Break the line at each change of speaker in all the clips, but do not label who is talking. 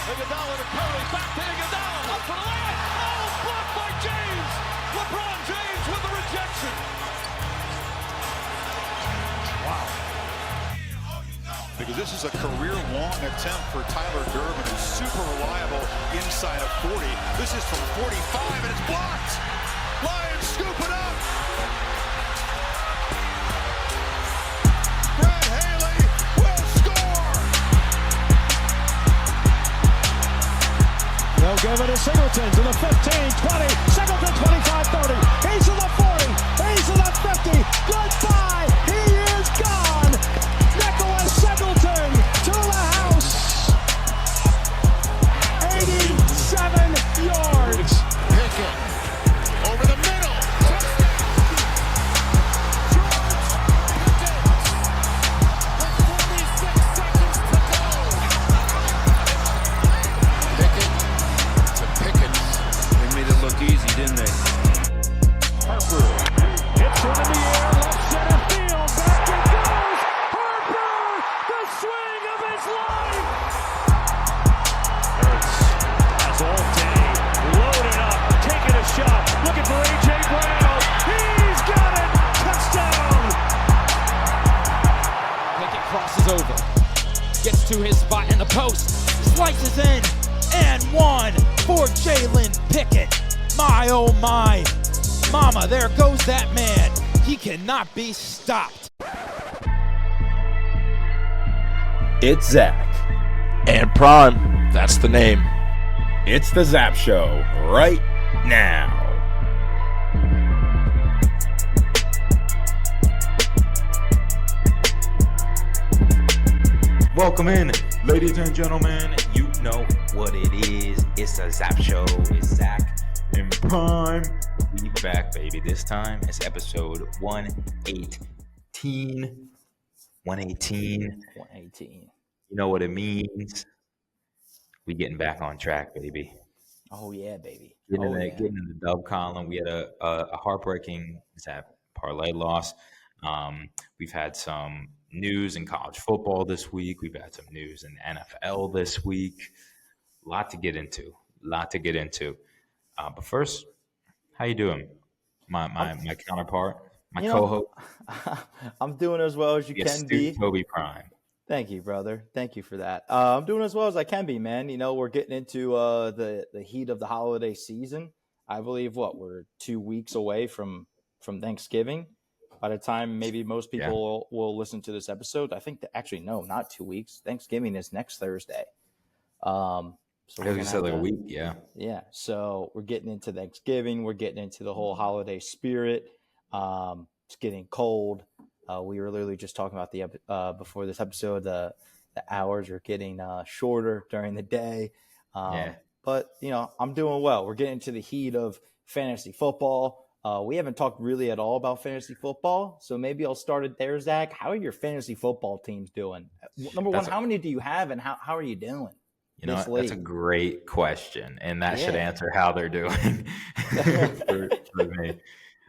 Iguodala to Curry, back to Iguodala, up for the layup. Oh, blocked by James. LeBron James with the rejection. Wow.
Because this is a career-long attempt for Tyler Durbin, who's super reliable inside of 40. This is from 45, and it's blocked. Lions scoop it up. Brad Haley will score.
They'll give it to Singleton to the 15, 20, Singleton 25, 30. He's to the 40, he's to the 50. Goodbye, he is gone. Nicholas Singleton to the house. 87 yards.
Pickett over the middle.
Look easy, didn't they?
Harper hits one in the air, left center field, back it goes. Harper, the swing of his life. Hurts has all day, loaded up, taking a shot, looking for A.J. Brown. He's got it, touchdown.
Pickett crosses over, gets to his spot in the post, slices in, and one for Jalen Pickett. My, oh my, mama, there goes that man. He cannot be stopped.
It's Zach.
And Prime, that's the name.
It's the ZAP Show right now.
Welcome in, ladies and gentlemen. You know what it is. It's a ZAP Show. It's Zach and Prime. We back, baby. This time it's episode 118. 118. You know what it means. We getting back on track, baby.
Oh, yeah, baby.
Getting in the dub column. We had a heartbreaking ZAP parlay loss. We've had some news in college football this week. We've had some news in NFL this week. A lot to get into. But first, how you doing? My counterpart, my co-host.
I'm doing as well as you can be.
Toby Prime.
Thank you, brother. Thank you for that. I'm doing as well as I can be, man. You know, we're getting into the heat of the holiday season. I believe we're 2 weeks away from Thanksgiving. By the time maybe most people will listen to this episode, I think actually no, not 2 weeks. Thanksgiving is next Thursday.
So you said like a week, yeah.
Yeah. So we're getting into Thanksgiving. We're getting into the whole holiday spirit. It's getting cold. We were literally just talking about before this episode, the hours are getting shorter during the day. But, you know, I'm doing well. We're getting into the heat of fantasy football. We haven't talked really at all about fantasy football, so maybe I'll start it there, Zach. How are your fantasy football teams doing? Number one, how many do you have, and how are you doing?
You know, that's a great question, and that should answer how they're doing for me.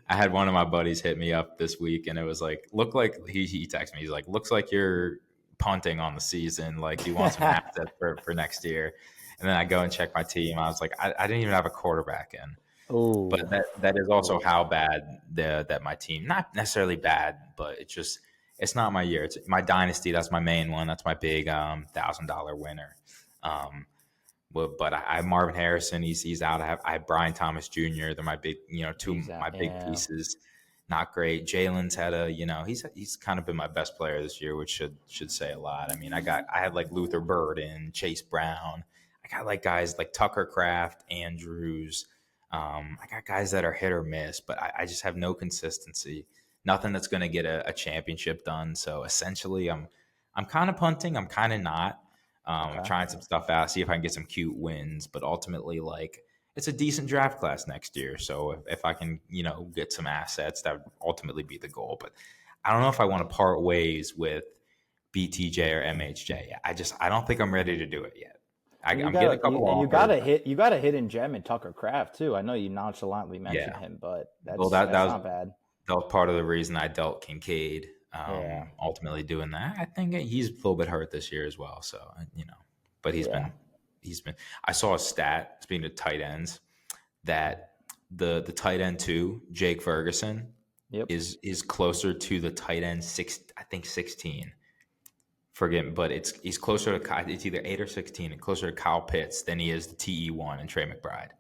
I had one of my buddies hit me up this week, and it was like, he texted me. He's like, looks like you're punting on the season. Like, you want some assets for next year. And then I go and check my team. I was like, I didn't even have a quarterback in.
Oh,
but that is also how bad that my team, not necessarily bad, but it's not my year. It's my dynasty. That's my main one. That's my big $1,000 winner. But I have Marvin Harrison. He's out. I have Brian Thomas Jr. They're my big, big pieces. Not great. Jalen's had he's kind of been my best player this year, which should say a lot. I mean, I had like Luther Burden, Chase Brown. I got like guys like Tucker Kraft, Andrews. I got guys that are hit or miss, but I just have no consistency. Nothing that's going to get a championship done. So essentially, I'm kind of punting. I'm kind of not. I'm trying some stuff out, see if I can get some cute wins. But ultimately, like, it's a decent draft class next year. So if I can, get some assets, that would ultimately be the goal. But I don't know if I want to part ways with BTJ or MHJ. I don't think I'm ready to do it yet. I'm getting a couple offers.
You got a hidden gem in Tucker Kraft too. I know you nonchalantly mentioned him, but that's not bad.
That was part of the reason I dealt Kincaid. Ultimately doing that, I think he's a little bit hurt this year as well. So but he's been I saw a stat, speaking of tight ends, that the tight end 2, Jake Ferguson, is closer to the tight end 16. Forget, but he's closer to, it's either 8 or 16, and closer to Kyle Pitts than he is the TE1 and Trey McBride.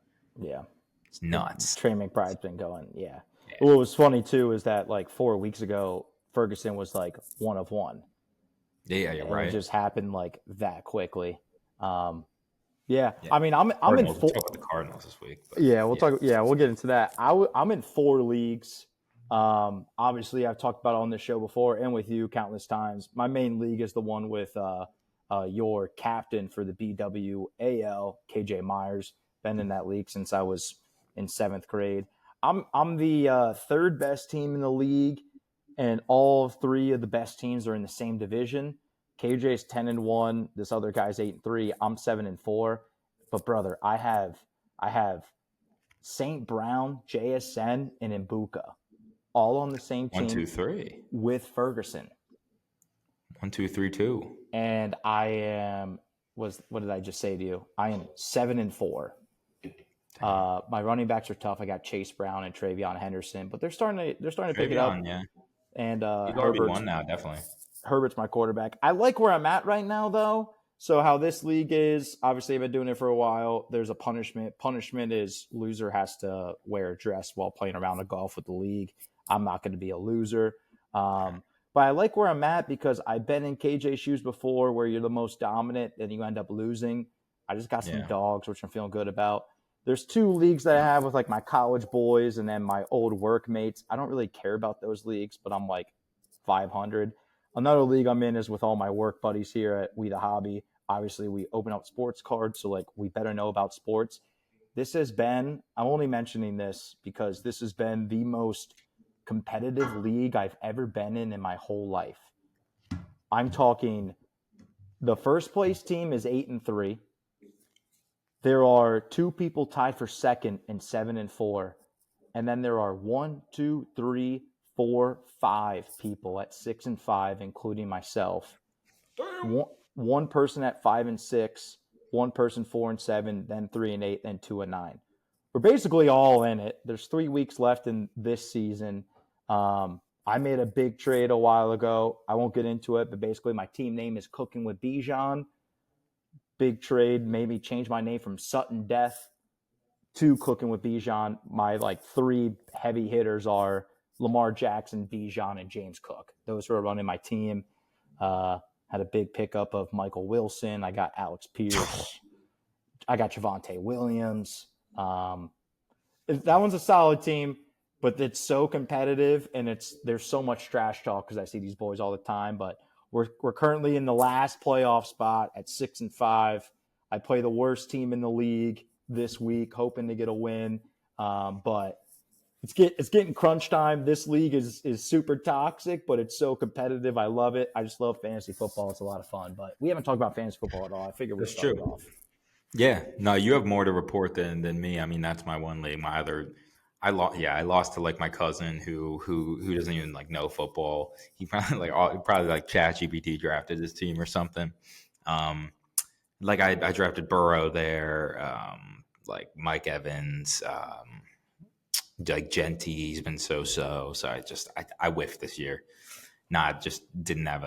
Yeah.
It's nuts.
Trey McBride's been going, yeah. What was funny, too, is that, like, 4 weeks ago, Ferguson was, like, 1 of 1.
Yeah, you're right.
It just happened, like, that quickly. Yeah. I mean, I'm in 4.
We'll talk about the Cardinals this week.
But, we'll get into that. I'm in 4 leagues. Obviously, I've talked about it on this show before and with you countless times. My main league is the one with your captain for the BWAL, KJ Myers. Been in that league since I was in 7th grade. I'm the third best team in the league, and all 3 of the best teams are in the same division. KJ's 10-1. This other guy's 8-3. I'm 7-4. But brother, I have St. Brown, JSN, and Mbuka all on the same team.
1, 2, 3
with Ferguson.
1, 2, 3, 2.
And I am what did I just say to you? I am 7-4. My running backs are tough. I got Chase Brown and Travion Henderson, but they're starting to pick it up.
Yeah.
And
he's RB1 now, definitely.
Herbert's my quarterback. I like where I'm at right now, though. So how this league is, obviously I've been doing it for a while. There's a punishment. Punishment is loser has to wear a dress while playing a round of golf with the league. I'm not going to be a loser. But I like where I'm at because I've been in KJ's shoes before where you're the most dominant and you end up losing. I just got some dogs, which I'm feeling good about. There's 2 leagues that I have with like my college boys and then my old workmates. I don't really care about those leagues, but I'm like 500. Another league I'm in is with all my work buddies here at We The Hobby. Obviously, we open up sports cards, so like we better know about sports. This has been, I'm only mentioning this because this has been the most competitive league I've ever been in my whole life. I'm talking the first place team is 8-3. There are 2 people tied for second and 7-4. And then there are 1, 2, 3, 4, 5 people at 6-5, including myself. One person at 5-6, one person 4-7, then 3-8, then 2-9. We're basically all in it. There's 3 weeks left in this season. I made a big trade a while ago. I won't get into it, but basically my team name is Cooking with Bijan. Big trade made me change my name from Sutton Death to Cooking with Bijan. My like 3 heavy hitters are Lamar Jackson, Bijan, and James Cook. Those who are running my team. Had a big pickup of Michael Wilson. I got Alex Pierce. I got Javonte Williams. That one's a solid team, but it's so competitive and there's so much trash talk because I see these boys all the time. But we're currently in the last playoff spot at 6-5. I play the worst team in the league this week, hoping to get a win. But it's getting crunch time. This league is super toxic, but it's so competitive. I love it. I just love fantasy football. It's a lot of fun. But we haven't talked about fantasy football at all. I figure we'll start it off.
Yeah, no, you have more to report than me. I mean, that's my one league. I lost to like my cousin who doesn't even like know football. He probably like ChatGPT drafted his team or something. Like I drafted Burrow there, like Mike Evans, like Genty. He's been so. So I whiffed this year. Just didn't have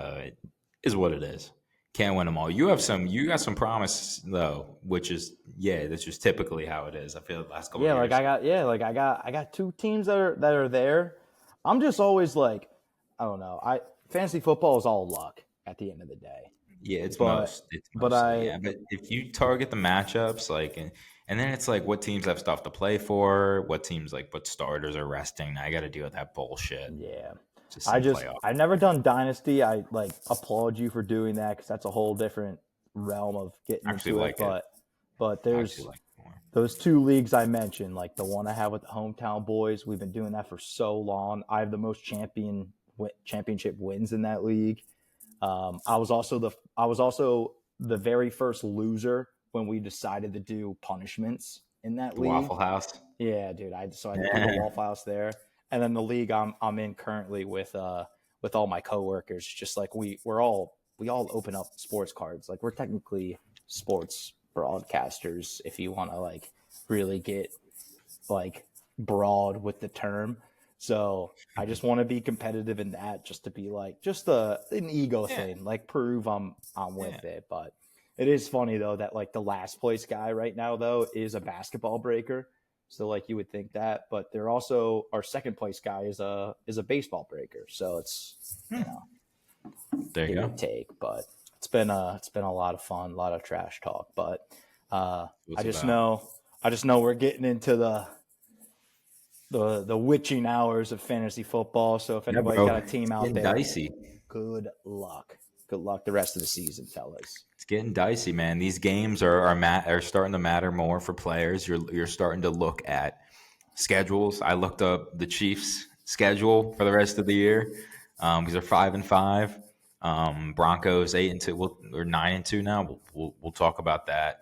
is what it is. Can't win them all. You got some promise though, which is that's just typically how it is. I feel the last couple of years.
I got 2 teams that are there. I'm just always like, I don't know. Fantasy football is all luck at the end of the day.
Yeah, but if you target the matchups, like, and then it's like what teams have stuff to play for, what teams like what starters are resting. I got to deal with that bullshit.
Yeah. I've never done Dynasty. I like applaud you for doing that because that's a whole different realm of getting into it. But there's those 2 leagues I mentioned, like the one I have with the Hometown Boys. We've been doing that for so long. I have the most championship wins in that league. I was also the very first loser when we decided to do punishments in that league.
Waffle House.
Yeah, dude. I did the Waffle House there. And then the league I'm in currently with all my coworkers, just like we all open up sports cards. Like we're technically sports broadcasters if you want to like really get like broad with the term. So I just want to be competitive in that, just to be like just an ego thing, like prove I'm with it. But it is funny though that like the last place guy right now though is a basketball breaker. So like you would think that, but they're also our second place guy is a baseball breaker. So it's
There you go.
take, but it's been a lot of fun, a lot of trash talk. But I just know we're getting into the witching hours of fantasy football. So if anybody got a team out there,
dicey.
Good luck the rest of the season, fellas.
It's getting dicey, man. These games are starting to matter more for players. You're starting to look at schedules. I looked up the Chiefs' schedule for the rest of the year because they're 5-5. Broncos 8-2, or 9-2 now. We'll talk about that.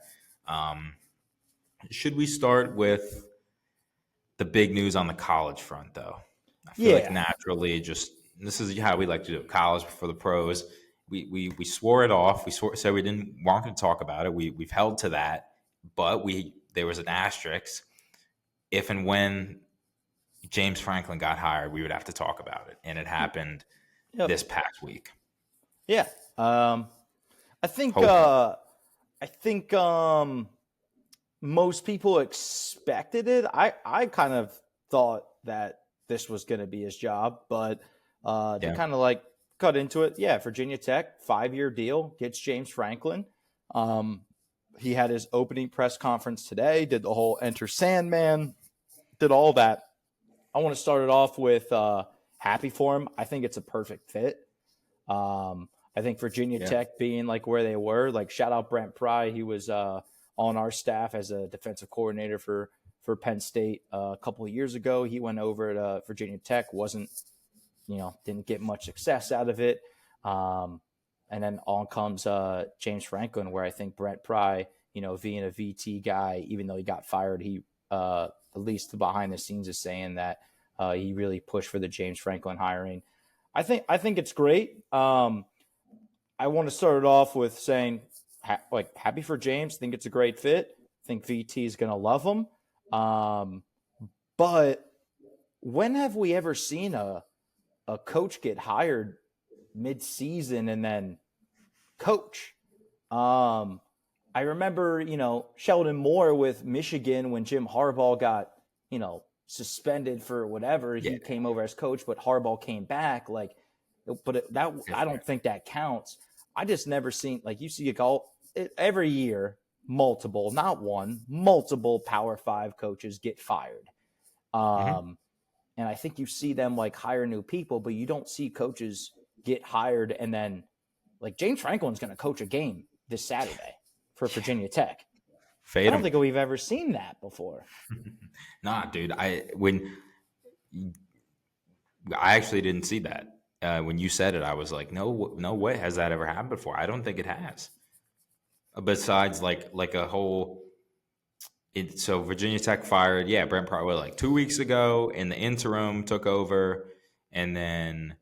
Should we start with the big news on the college front, though? I feel like naturally, this is how we like to do it. College for the pros. We swore it off. Said we didn't want to talk about it. We've held to that, but there was an asterisk. If and when James Franklin got hired, we would have to talk about it, and it happened this past week.
Yeah, I think most people expected it. I kind of thought that this was going to be his job, but to kind of like cut into it. Yeah, Virginia Tech, 5-year deal, gets James Franklin. He had his opening press conference today, did the whole Enter Sandman, did all that. I want to start it off with happy for him. I think it's a perfect fit. I think Virginia Tech being like where they were, like shout out Brent Pry. He was on our staff as a defensive coordinator for Penn State a couple of years ago. He went over to Virginia Tech, didn't get much success out of it. And then on comes James Franklin, where I think Brent Pry, being a VT guy, even though he got fired, he at least behind the scenes is saying that he really pushed for the James Franklin hiring. I think it's great. I want to start it off with saying, happy for James. Think it's a great fit. Think VT is going to love him. But when have we ever seen a coach get hired mid-season and then coach? I remember, Sheldon Moore with Michigan when Jim Harbaugh got, suspended for whatever. He came over as coach, but Harbaugh came back. I don't think that counts. I just never seen, you see every year, multiple Power 5 coaches get fired. And I think you see them hire new people, but you don't see coaches get hired. And then James Franklin's going to coach a game this Saturday for Virginia Tech. I don't think we've ever seen that before.
Nah, dude. I actually didn't see that. When you said it, I was like, no way has that ever happened before. I don't think it has. Besides a whole. So Virginia Tech fired, Brent Pry 2 weeks ago. In the interim, took over, and then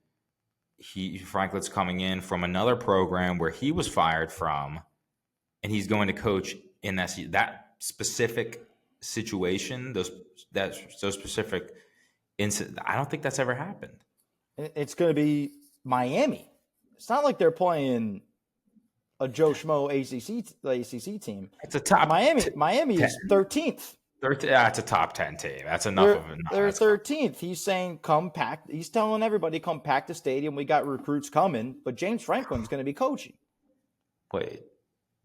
Franklin's coming in from another program where he was fired from, and he's going to coach in that specific situation. Those specific incidents. I don't think that's ever happened.
It's going to be Miami. It's not like they're playing a Joe Schmo ACC team.
It's a top
Miami is 13th.
It's a top 10 team. That's enough of it.
They're 13th. He's saying come pack. He's telling everybody come pack the stadium. We got recruits coming, but James Franklin's going to be coaching.
Wait,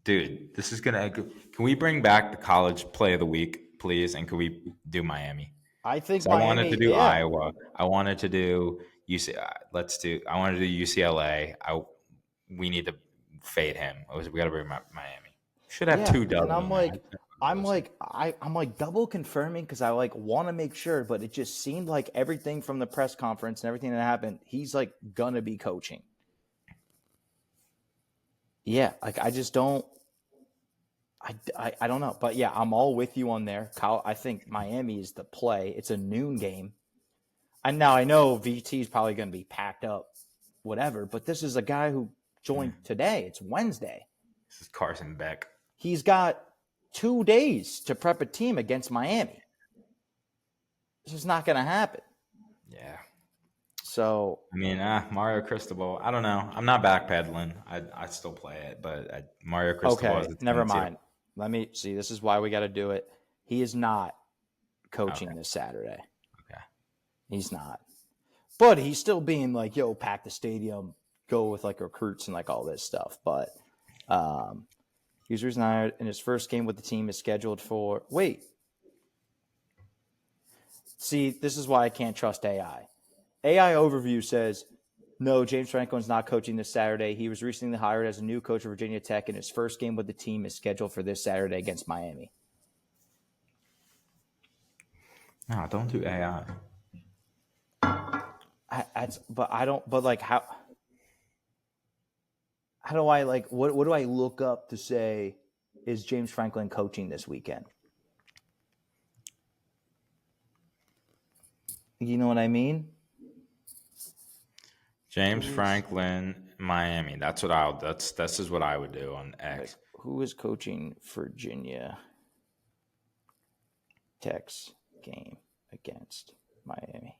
dude, this is gonna. Can we bring back the college play of the week, please? And can we do Miami?
I think
so Miami, I wanted to do Iowa. I wanted to do UC. I wanted to do UCLA. We need to fade him. We got to bring Miami. Should have 2 dubs.
And I'm double confirming because I want to make sure, but it just seemed like everything from the press conference and everything that happened, he's gonna be coaching. Yeah, I just don't. I don't know, but I'm all with you on there. Kyle, I think Miami is the play. It's a noon game. And now I know VT is probably going to be packed up, whatever. But this is a guy who joined today. It's Wednesday.
This is Carson Beck.
He's got 2 days to prep a team against Miami. This is not going to happen.
Yeah.
So,
I mean, Mario Cristobal, I don't know. I'm not backpedaling. I still play it, but Mario Cristobal
okay,
is the
never
tendency
mind. Let me see. This is why we got to do it. He is not coaching this Saturday.
Okay.
He's not. But he's still being like, yo, pack the stadium, go with like recruits and like all this stuff. But he was retired, and his first game with the team is scheduled for. Wait. See, this is why I can't trust AI. AI Overview says, no, James Franklin's not coaching this Saturday. He was recently hired as a new coach of Virginia Tech, and his first game with the team is scheduled for this Saturday against Miami.
No, don't do AI.
How do I like, what do I look up to say, is James Franklin coaching this weekend? You know what I mean?
James Franklin, Miami. This is what I would do on X.
Like, who is coaching Virginia Tech's game against Miami?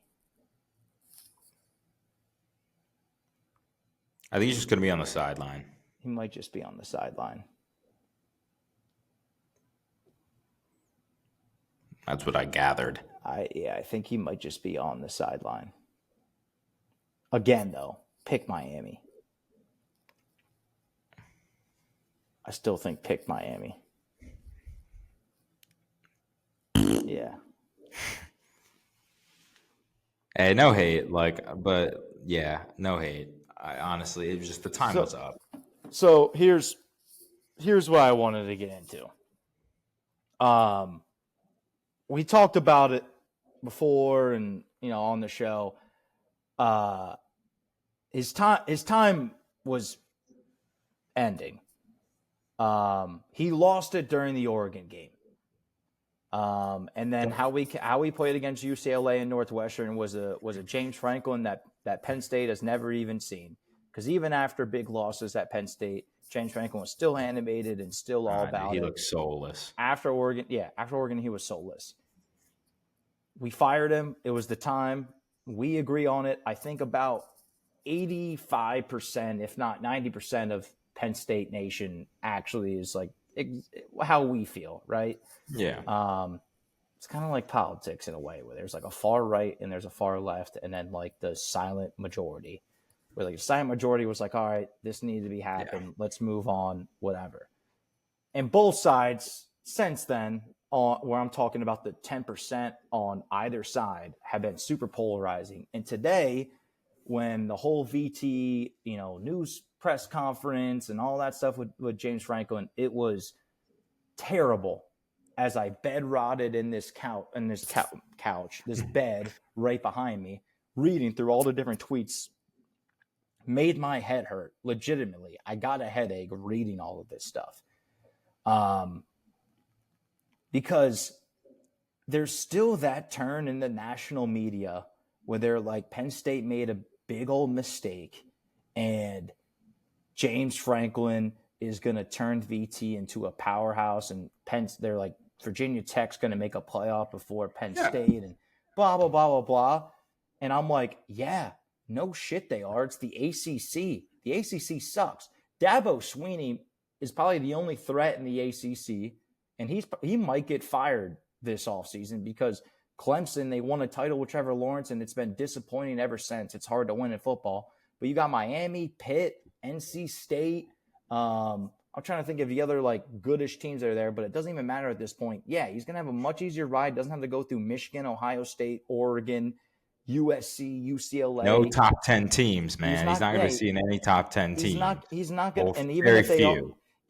I think he's just going to be on the sideline.
He might just be on the sideline.
That's what I gathered.
I think he might just be on the sideline. Again, though, pick Miami. I still think pick Miami. Yeah.
Hey, no hate, but yeah, no hate. I honestly, it was just the time was up.
So here's what I wanted to get into. We talked about it before, and on the show. His time was ending. He lost it during the Oregon game. And then how we played against UCLA and Northwestern was a James Franklin that Penn State has never even seen. Because even after big losses at Penn State, James Franklin was still animated and still all about it.
He looked soulless.
After Oregon, he was soulless. We fired him. It was the time. We agree on it. I think about 85%, if not 90% of Penn State Nation actually is like how we feel, right?
Yeah.
It's kind of like politics in a way, where there's like a far right and there's a far left, and then like the silent majority, where like the silent majority was like, all right, this needs to be happening. Yeah. Let's move on, whatever. And both sides since then, where I'm talking about the 10% on either side, have been super polarizing. And today, when the whole VT, news press conference and all that stuff with James Franklin, it was terrible. As I bed rotted in this couch, this bed right behind me, reading through all the different tweets, made my head hurt. Legitimately, I got a headache reading all of this stuff. Because there's still that turn in the national media where they're like, Penn State made a big old mistake, and James Franklin is going to turn VT into a powerhouse, and they're like, Virginia Tech's going to make a playoff before Penn State, and blah, blah, blah, blah, blah. And I'm like, yeah, no shit they are. It's the ACC. The ACC sucks. Dabo Swinney is probably the only threat in the ACC, and he might get fired this offseason because Clemson, they won a title with Trevor Lawrence, and it's been disappointing ever since. It's hard to win in football. But you got Miami, Pitt, NC State. I'm trying to think of the other like goodish teams that are there, but it doesn't even matter at this point. Yeah, he's going to have a much easier ride. Doesn't have to go through Michigan, Ohio State, Oregon, USC, UCLA.
No top 10 teams, man. He's not going to see in any top 10 teams.
He's not going to. And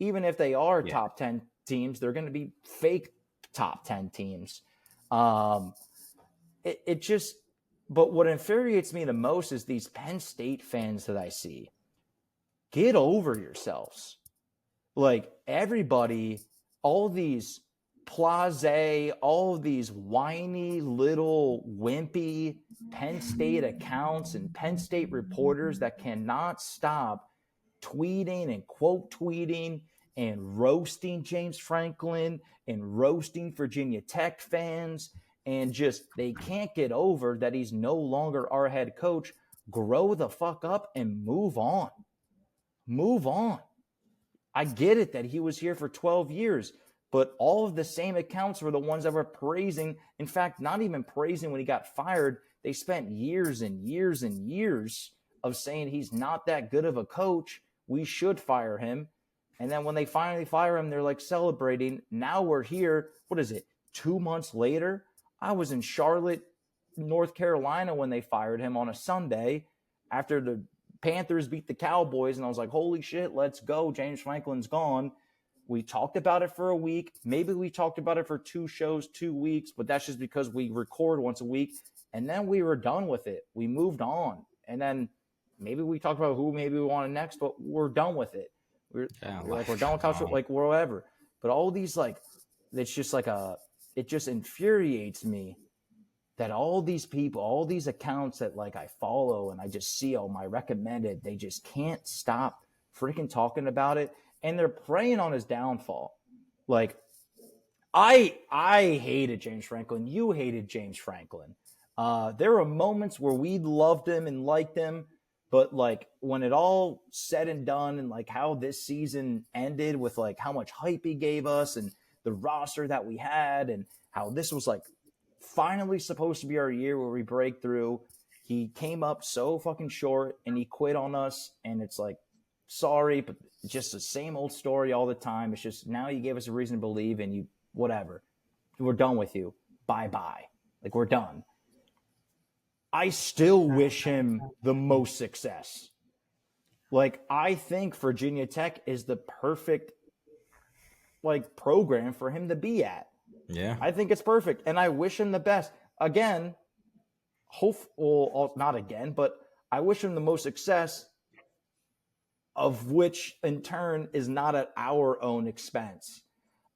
even if they are top 10 teams, they're going to be fake top 10 teams. It just, but what infuriates me the most is these Penn State fans that I see. Get over yourselves. Like everybody, all these all of these whiny little wimpy Penn State accounts and Penn State reporters that cannot stop tweeting and quote tweeting and roasting James Franklin and roasting Virginia Tech fans, and just they can't get over that he's no longer our head coach. Grow the fuck up and move on. Move on. I get it that he was here for 12 years, but all of the same accounts were the ones that were praising. In fact, not even praising when he got fired. They spent years and years and years of saying he's not that good of a coach. We should fire him. And then when they finally fire him, they're like celebrating. Now we're here. What is it? 2 months later? I was in Charlotte, North Carolina when they fired him on a Sunday after the Panthers beat the Cowboys. And I was like, holy shit, let's go. James Franklin's gone. We talked about it for a week. Maybe we talked about it for 2 shows, 2 weeks, but that's just because we record once a week. And then we were done with it. We moved on. And then maybe we talked about who maybe we wanted next, but we're done with it. We're done with college, like whatever. But all these, like, it's just like it just infuriates me that all these people, all these accounts that like I follow and I just see all my recommended, they just can't stop freaking talking about it. And they're preying on his downfall. Like, I hated James Franklin. You hated James Franklin. There were moments where we loved him and liked him, but like when it all said and done and like how this season ended with like how much hype he gave us and the roster that we had and how this was like finally supposed to be our year where we break through, he came up so fucking short and he quit on us. And it's like, sorry, but it's just the same old story all the time. It's just now you gave us a reason to believe and you, whatever. We're done with you. Bye-bye. Like, we're done. I still wish him the most success. Like, I think Virginia Tech is the perfect, like, program for him to be at.
Yeah.
I think it's perfect. And I wish him the best. Again, not again, but I wish him the most success, of which in turn is not at our own expense.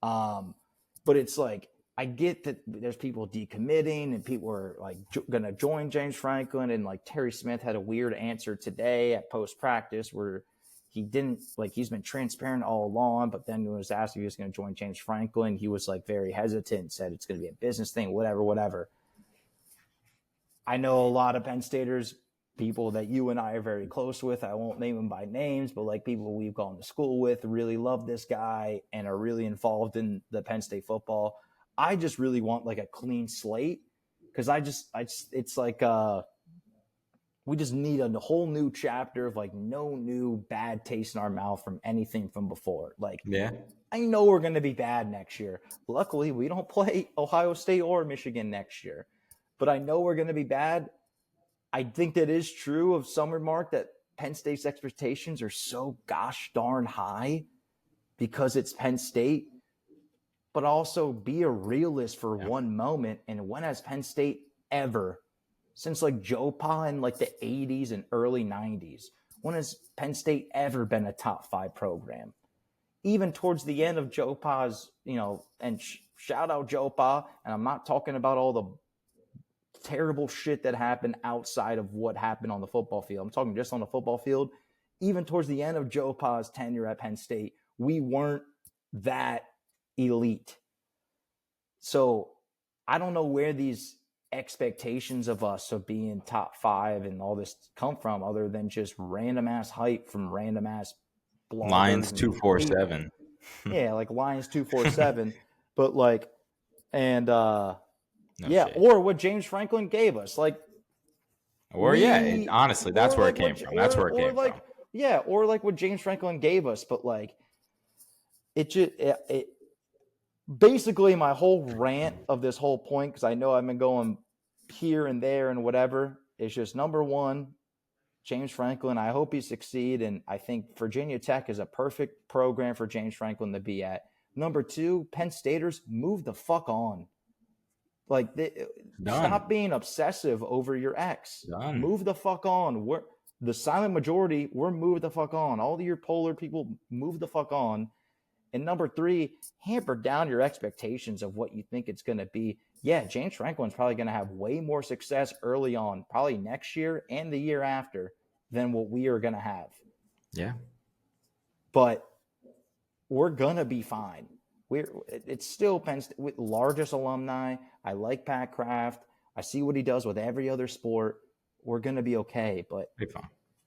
But it's like, I get that there's people decommitting and people are like going to join James Franklin. And like Terry Smith had a weird answer today at post practice where he didn't, like, he's been transparent all along, but then when he was asked if he was going to join James Franklin, he was like very hesitant and said it's going to be a business thing, whatever. I know a lot of Penn Staters, people that you and I are very close with. I won't name them by names, but like people we've gone to school with really love this guy and are really involved in the Penn State football. I just really want like a clean slate because it's like we just need a whole new chapter of like no new bad taste in our mouth from anything from before. Like,
Yeah.
I know we're going to be bad next year. Luckily, we don't play Ohio State or Michigan next year, but I know we're going to be bad. I think that is true of some remark that Penn State's expectations are so gosh darn high because it's Penn State. But also be a realist for one moment. And when has Penn State ever, since like Joe Pa in like the 80s and early 90s, when has Penn State ever been a top 5 program? Even towards the end of Joe Pa's, and shout out Joe Pa. And I'm not talking about all the terrible shit that happened outside of what happened on the football field. I'm talking just on the football field. Even towards the end of Joe Pa's tenure at Penn State, we weren't that elite. So I don't know where these expectations of us of being top 5 and all this come from other than just random ass hype from random ass bloggers.
Lions 247.
Yeah, like Lions 247. But like, and
No shade.
or what James Franklin gave us. Like,
honestly, that's where it came from. That's where it came from.
Yeah, or like what James Franklin gave us, but like it basically my whole rant of this whole point, because I know I've been going here and there and whatever, is just number one, James Franklin. I hope he succeed, and I think Virginia Tech is a perfect program for James Franklin to be at. Number two, Penn Staters, move the fuck on. Like, stop being obsessive over your ex.
Done.
Move the fuck on. We're the silent majority. We're move the fuck on. All of your polar people, move the fuck on. And number three, hamper down your expectations of what you think it's going to be. Yeah, James Franklin's probably going to have way more success early on, probably next year and the year after, than what we are going to have.
Yeah.
But we're gonna be fine. It's still Penn State with largest alumni. I like Pat Kraft. I see what he does with every other sport. We're gonna be okay. But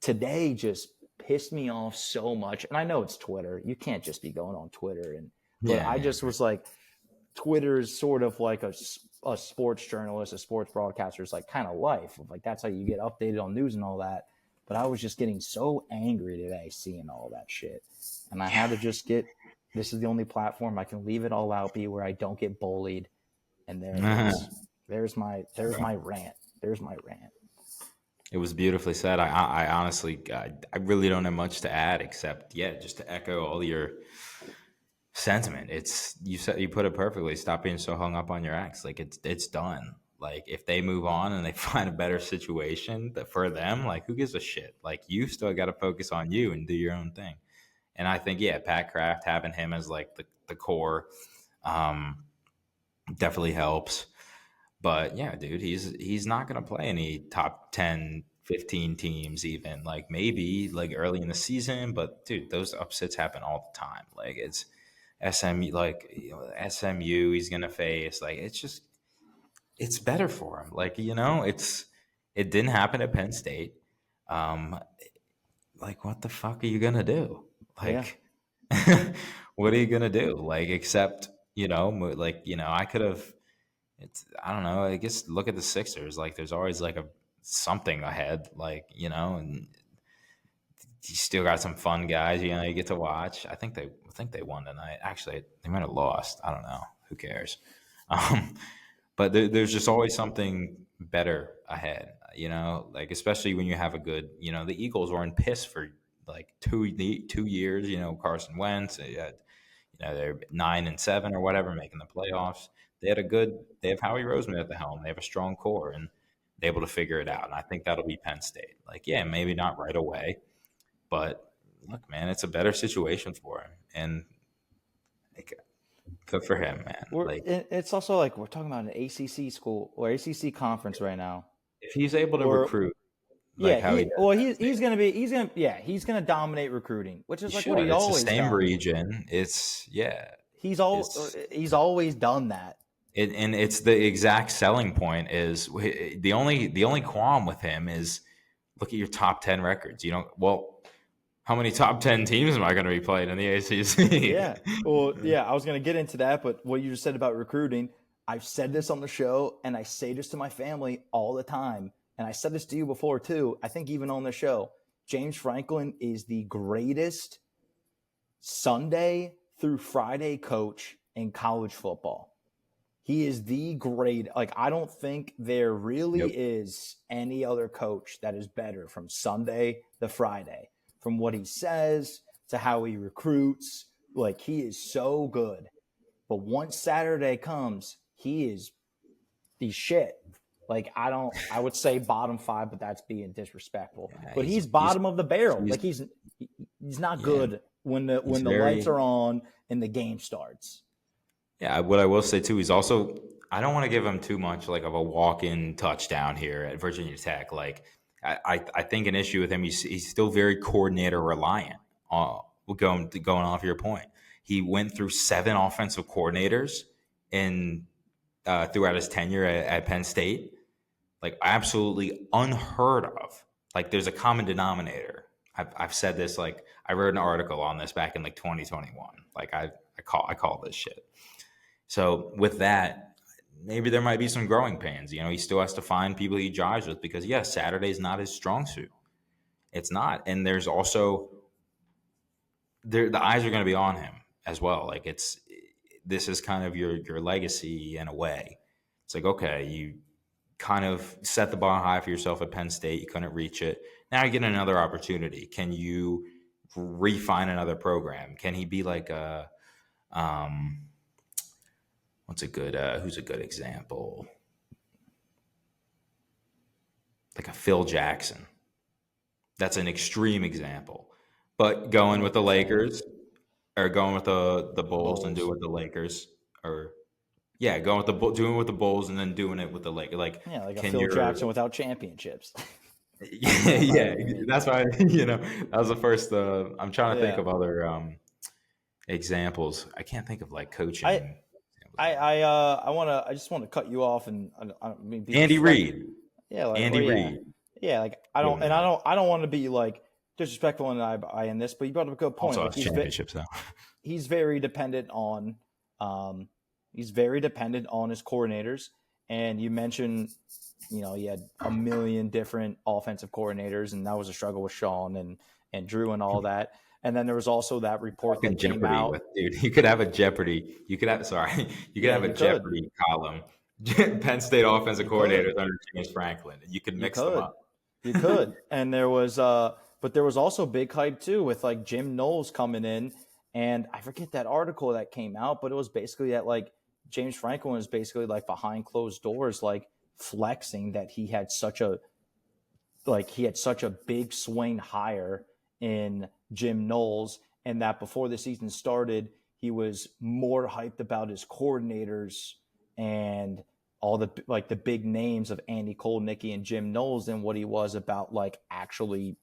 today just pissed me off so much. And I know it's Twitter. You can't just be going on Twitter. But I just was like, Twitter is sort of like a sports journalist, a sports broadcaster's like kind of life. Like that's how you get updated on news and all that. But I was just getting so angry today seeing all that shit. And I had to just this is the only platform I can leave it all out, be where I don't get bullied. And there's my rant. There's my rant.
It was beautifully said. I honestly, I really don't have much to add except, just to echo all your sentiment. You put it perfectly. Stop being so hung up on your ex. Like it's done. Like if they move on and they find a better situation for them, like who gives a shit? Like you still got to focus on you and do your own thing. And I think, Pat Kraft, having him as like the core, definitely helps. But dude, he's not going to play any top 10, 15 teams even, like maybe like early in the season. But dude, those upsets happen all the time. Like it's SMU, SMU he's going to face. Like it's better for him. Like, it didn't happen at Penn State. Like, what the fuck are you going to do? Like, what are you going to do? Like, except, I could have, I don't know. I guess look at the Sixers. Like, there's always like something ahead, like, and you still got some fun guys, you get to watch. I think they won tonight. Actually, they might have lost. I don't know. Who cares? But there's just always something better ahead, like especially when you have a good, the Eagles were in piss for like 2 years, Carson Wentz, they're 9-7 or whatever, making the playoffs. They have Howie Roseman at the helm. They have a strong core and they're able to figure it out. And I think that'll be Penn State. Like, maybe not right away, but look, man, it's a better situation for him. And good for him, man.
It's also like we're talking about an ACC school or ACC conference right now.
If he's able to recruit,
he's gonna dominate recruiting, which is like what he always
the same
done.
Region.
He's always done that.
And it's the exact selling point. Is the only qualm with him is look at your top 10 records. How many top 10 teams am I going to be playing in the ACC?
I was going to get into that, but what you just said about recruiting, I've said this on the show, and I say this to my family all the time, and I said this to you before too. I think even on the show, James Franklin is the greatest Sunday through Friday coach in college football. He is the great. Like, I don't think there really is any other coach that is better from Sunday to Friday. From what he says to how he recruits, like he is so good. But once Saturday comes, he's shit. Like I would say bottom 5, but that's being disrespectful. But he's bottom of the barrel. Like he's not good when the lights are on and the game starts.
Yeah, what I will say too, he's also, I don't want to give him too much like of a walk-in touchdown here at Virginia Tech. Like I think an issue with him, he's still very coordinator reliant. Going off your point, he went through 7 offensive coordinators throughout his tenure at Penn State. Like absolutely unheard of. Like there's a common denominator. I've said this. Like I wrote an article on this back in like 2021. Like I call this shit. So with that, maybe there might be some growing pains. He still has to find people he jives with because, Saturday's not his strong suit. It's not. And there's also the eyes are going to be on him as well. Like this is kind of your legacy in a way. It's like, okay, you kind of set the bar high for yourself at Penn State. You couldn't reach it. Now you get another opportunity. Can you refine another program? Can he be like who's a good example? Like a Phil Jackson. That's an extreme example. But going with the Lakers or going with the Bulls and do it with the Lakers or doing it with the Bulls and then doing it with the Lakers. Like
a Phil Jackson without championships.
That's why that was the first I'm trying to think of other examples. I can't think of like coaching.
I just want to cut you off and I mean, be
Andy
disrespectful.
Reid.
Yeah, like,
Andy Reid.
Yeah, like I don't want to be like disrespectful and I in this, but you brought up a good point.
Also,
Like,
championships though.
He's very dependent on his coordinators. And you mentioned, he had a million different offensive coordinators, and that was a struggle with Sean and Drew and all that. And then there was also that report that came out.
Dude, you could have a Jeopardy. You could have a Jeopardy column. Penn State offensive coordinators under James Franklin. You could mix them up.
You could. And there was but there was also big hype too with like Jim Knowles coming in, and I forget that article that came out, but it was basically that like James Franklin was basically like behind closed doors, like flexing that he had such a big swing higher in Jim Knowles, and that before the season started, he was more hyped about his coordinators and all the big names of Andy Kolnicki and Jim Knowles than what he was about like actually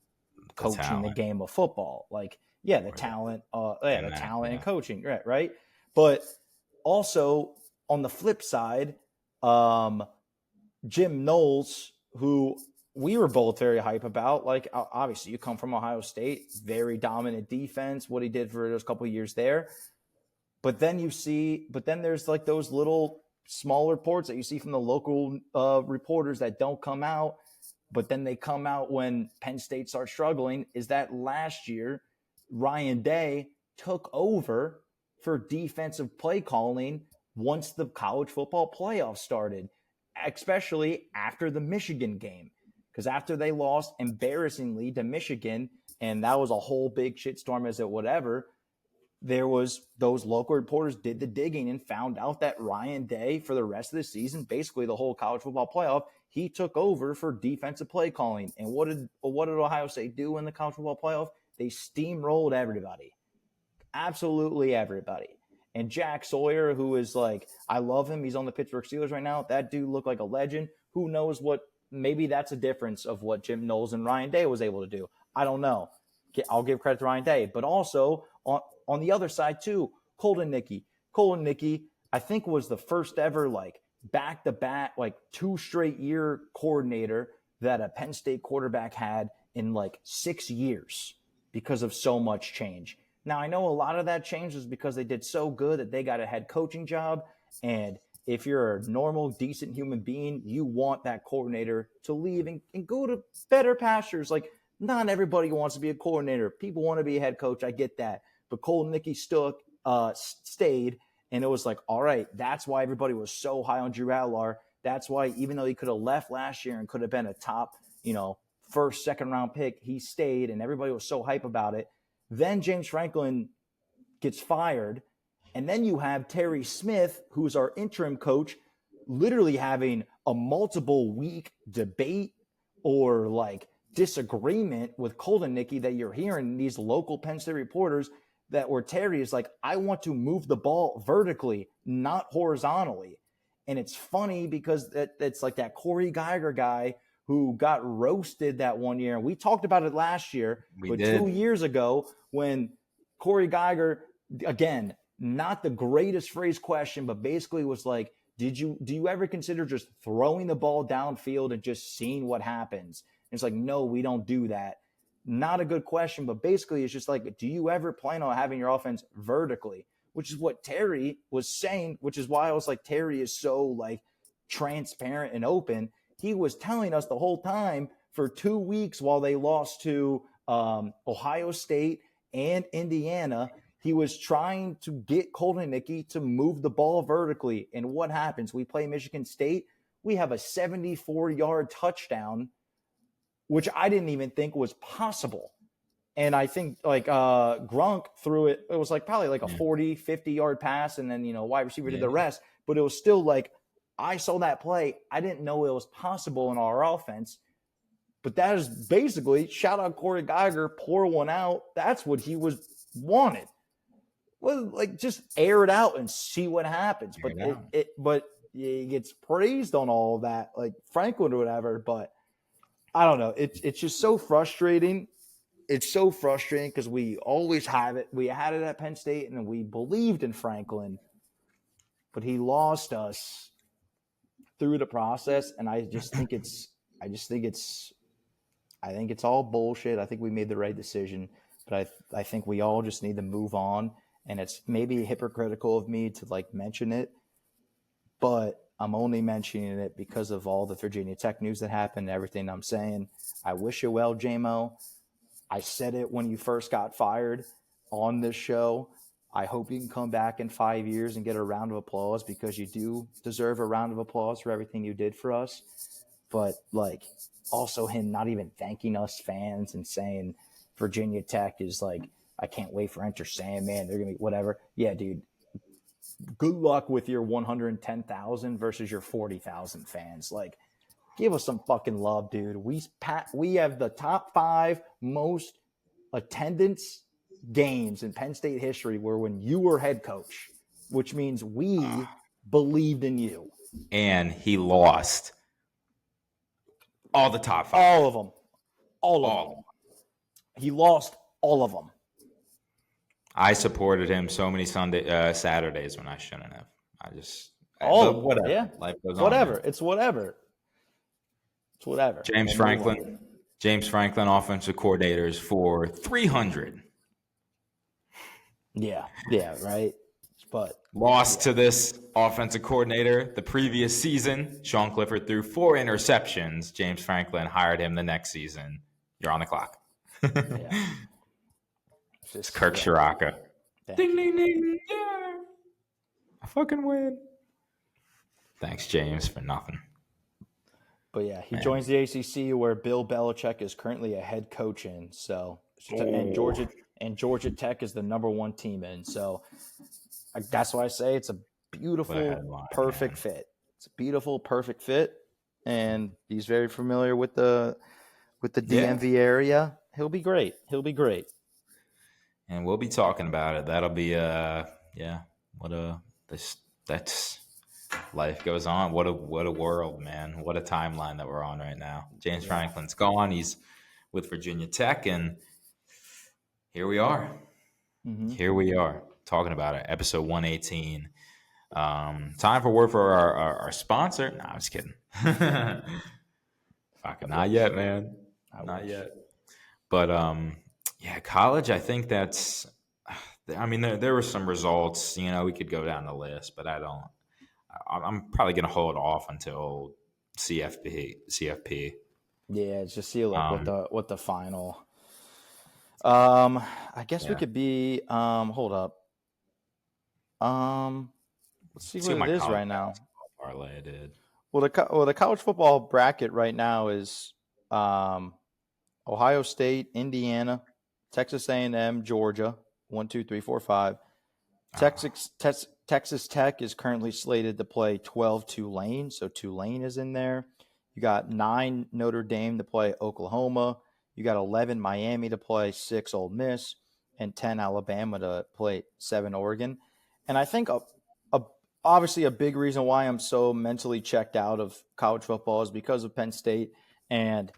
coaching the game of football. Like, yeah, the talent and coaching, right. But also on the flip side, Jim Knowles, who we were both very hype about, like obviously you come from Ohio State, very dominant defense, what he did for those couple of years there. But then there's like those little small reports that you see from the local reporters that don't come out, but then they come out when Penn State starts struggling, is that last year Ryan Day took over for defensive play calling once the college football playoffs started, especially after the Michigan game. Because after they lost embarrassingly to Michigan, and that was a whole big shitstorm as it whatever, there was those local reporters did the digging and found out that Ryan Day, for the rest of the season, basically the whole college football playoff, he took over for defensive play calling. And what did Ohio State do in the college football playoff? They steamrolled everybody. Absolutely everybody. And Jack Sawyer, who is like, I love him. He's on the Pittsburgh Steelers right now. That dude looked like a legend. Who knows what, maybe that's a difference of what Jim Knowles and Ryan Day was able to do. I don't know. I'll give credit to Ryan Day. But also on the other side too, Kolnicki, I think was the first ever like back-to-back, like 2 straight year coordinator that a Penn State quarterback had in like 6 years because of so much change. Now, I know a lot of that change was because they did so good that they got a head coaching job. And if you're a normal, decent human being, you want that coordinator to leave and go to better pastures. Like, not everybody wants to be a coordinator. People want to be a head coach. I get that. But Kolnicki stayed, and it was like, all right, that's why everybody was so high on Drew Adler. That's why, even though he could have left last year and could have been a top, first, second round pick, he stayed, and everybody was so hype about it. Then James Franklin gets fired, and then you have Terry Smith, who's our interim coach, literally having a multiple week debate or like disagreement with Kolnicki that you're hearing these local Penn State reporters that where Terry is like, I want to move the ball vertically, not horizontally. And it's funny because it's like that Corey Geiger guy who got roasted that one year. And we talked about it last year, but 2 years ago when Corey Geiger, again, not the greatest phrase question, but basically was like, do you ever consider just throwing the ball downfield and just seeing what happens? And it's like, no, we don't do that. Not a good question, but basically it's just like, do you ever plan on having your offense vertically? Which is what Terry was saying, which is why I was like, Terry is so like transparent and open. He was telling us the whole time for 2 weeks while they lost to Ohio State and Indiana, he was trying to get Kolnicki to move the ball vertically. And what happens? We play Michigan State. We have a 74-yard touchdown, which I didn't even think was possible. And I think like Grunk threw it. It was like probably like a 40, 50-yard pass. And then, wide receiver did the rest. But it was still like, I saw that play. I didn't know it was possible in our offense. But that is basically, shout out Corey Geiger, pour one out. That's what he wanted. Well, like just air it out and see what happens. But he gets praised on all of that, like Franklin or whatever. But I don't know. It's just so frustrating it's so frustrating because we always have it. We had it at Penn State, and we believed in Franklin, but he lost us through the process. And I think it's all bullshit. I think we made the right decision, but I think we all just need to move on. And it's maybe hypocritical of me to like mention it, but I'm only mentioning it because of all the Virginia Tech news that happened and everything I'm saying. I wish you well, JMO. I said it when you first got fired on this show. I hope you can come back in 5 years and get a round of applause, because you do deserve a round of applause for everything you did for us. But like, also him not even thanking us fans and saying Virginia Tech is like, I can't wait for Enter Sandman. They're going to be whatever. Yeah, dude. Good luck with your 110,000 versus your 40,000 fans. Like, give us some fucking love, dude. We have the top 5 most attendance games in Penn State history were when you were head coach, which means we believed in you.
And he lost all the top 5.
All of them. All of them. He lost all of them.
I supported him so many Saturdays when I shouldn't have. Whatever.
Yeah.
Life goes
whatever.
on.
It's whatever. It's whatever.
James Franklin, offensive coordinators for 300.
Yeah, right. But
lost to this offensive coordinator the previous season. Sean Clifford threw 4 interceptions. James Franklin hired him the next season. You're on the clock.
Yeah.
It's Kirk Shiraka. Ding, ding, ding. Yeah. I fucking win. Thanks, James, for nothing.
But yeah, he joins the ACC, where Bill Belichick is currently a head coach in. So, and Georgia Tech is the number 1 team in. So that's why I say it's a beautiful, perfect fit. It's a beautiful, perfect fit. And he's very familiar with the DMV area. He'll be great.
And we'll be talking about it. That'll be that's life goes on. What a world, man. What a timeline that we're on right now. James Franklin's gone. He's with Virginia Tech, and here we are. Mm-hmm. Here we are talking about it. Episode 118. Time for word for our sponsor. Nah, I'm just kidding. Fucking not yet, man. Not yet. But college, I think that's, I mean, there were some results, we could go down the list, but I'm probably going to hold off until CFP.
Yeah, just see what the final. I guess we could be, hold up. Let's see what it is right now.
Parlay I did.
Well, the college football bracket right now is, Ohio State, Indiana, Texas A&M, Georgia, 1, 2, 3, 4, 5. Texas Tech is currently slated to play 12 Tulane, so Tulane is in there. You got 9 Notre Dame to play Oklahoma. You got 11 Miami to play 6 Ole Miss, and 10 Alabama to play 7 Oregon. And I think obviously a big reason why I'm so mentally checked out of college football is because of Penn State. And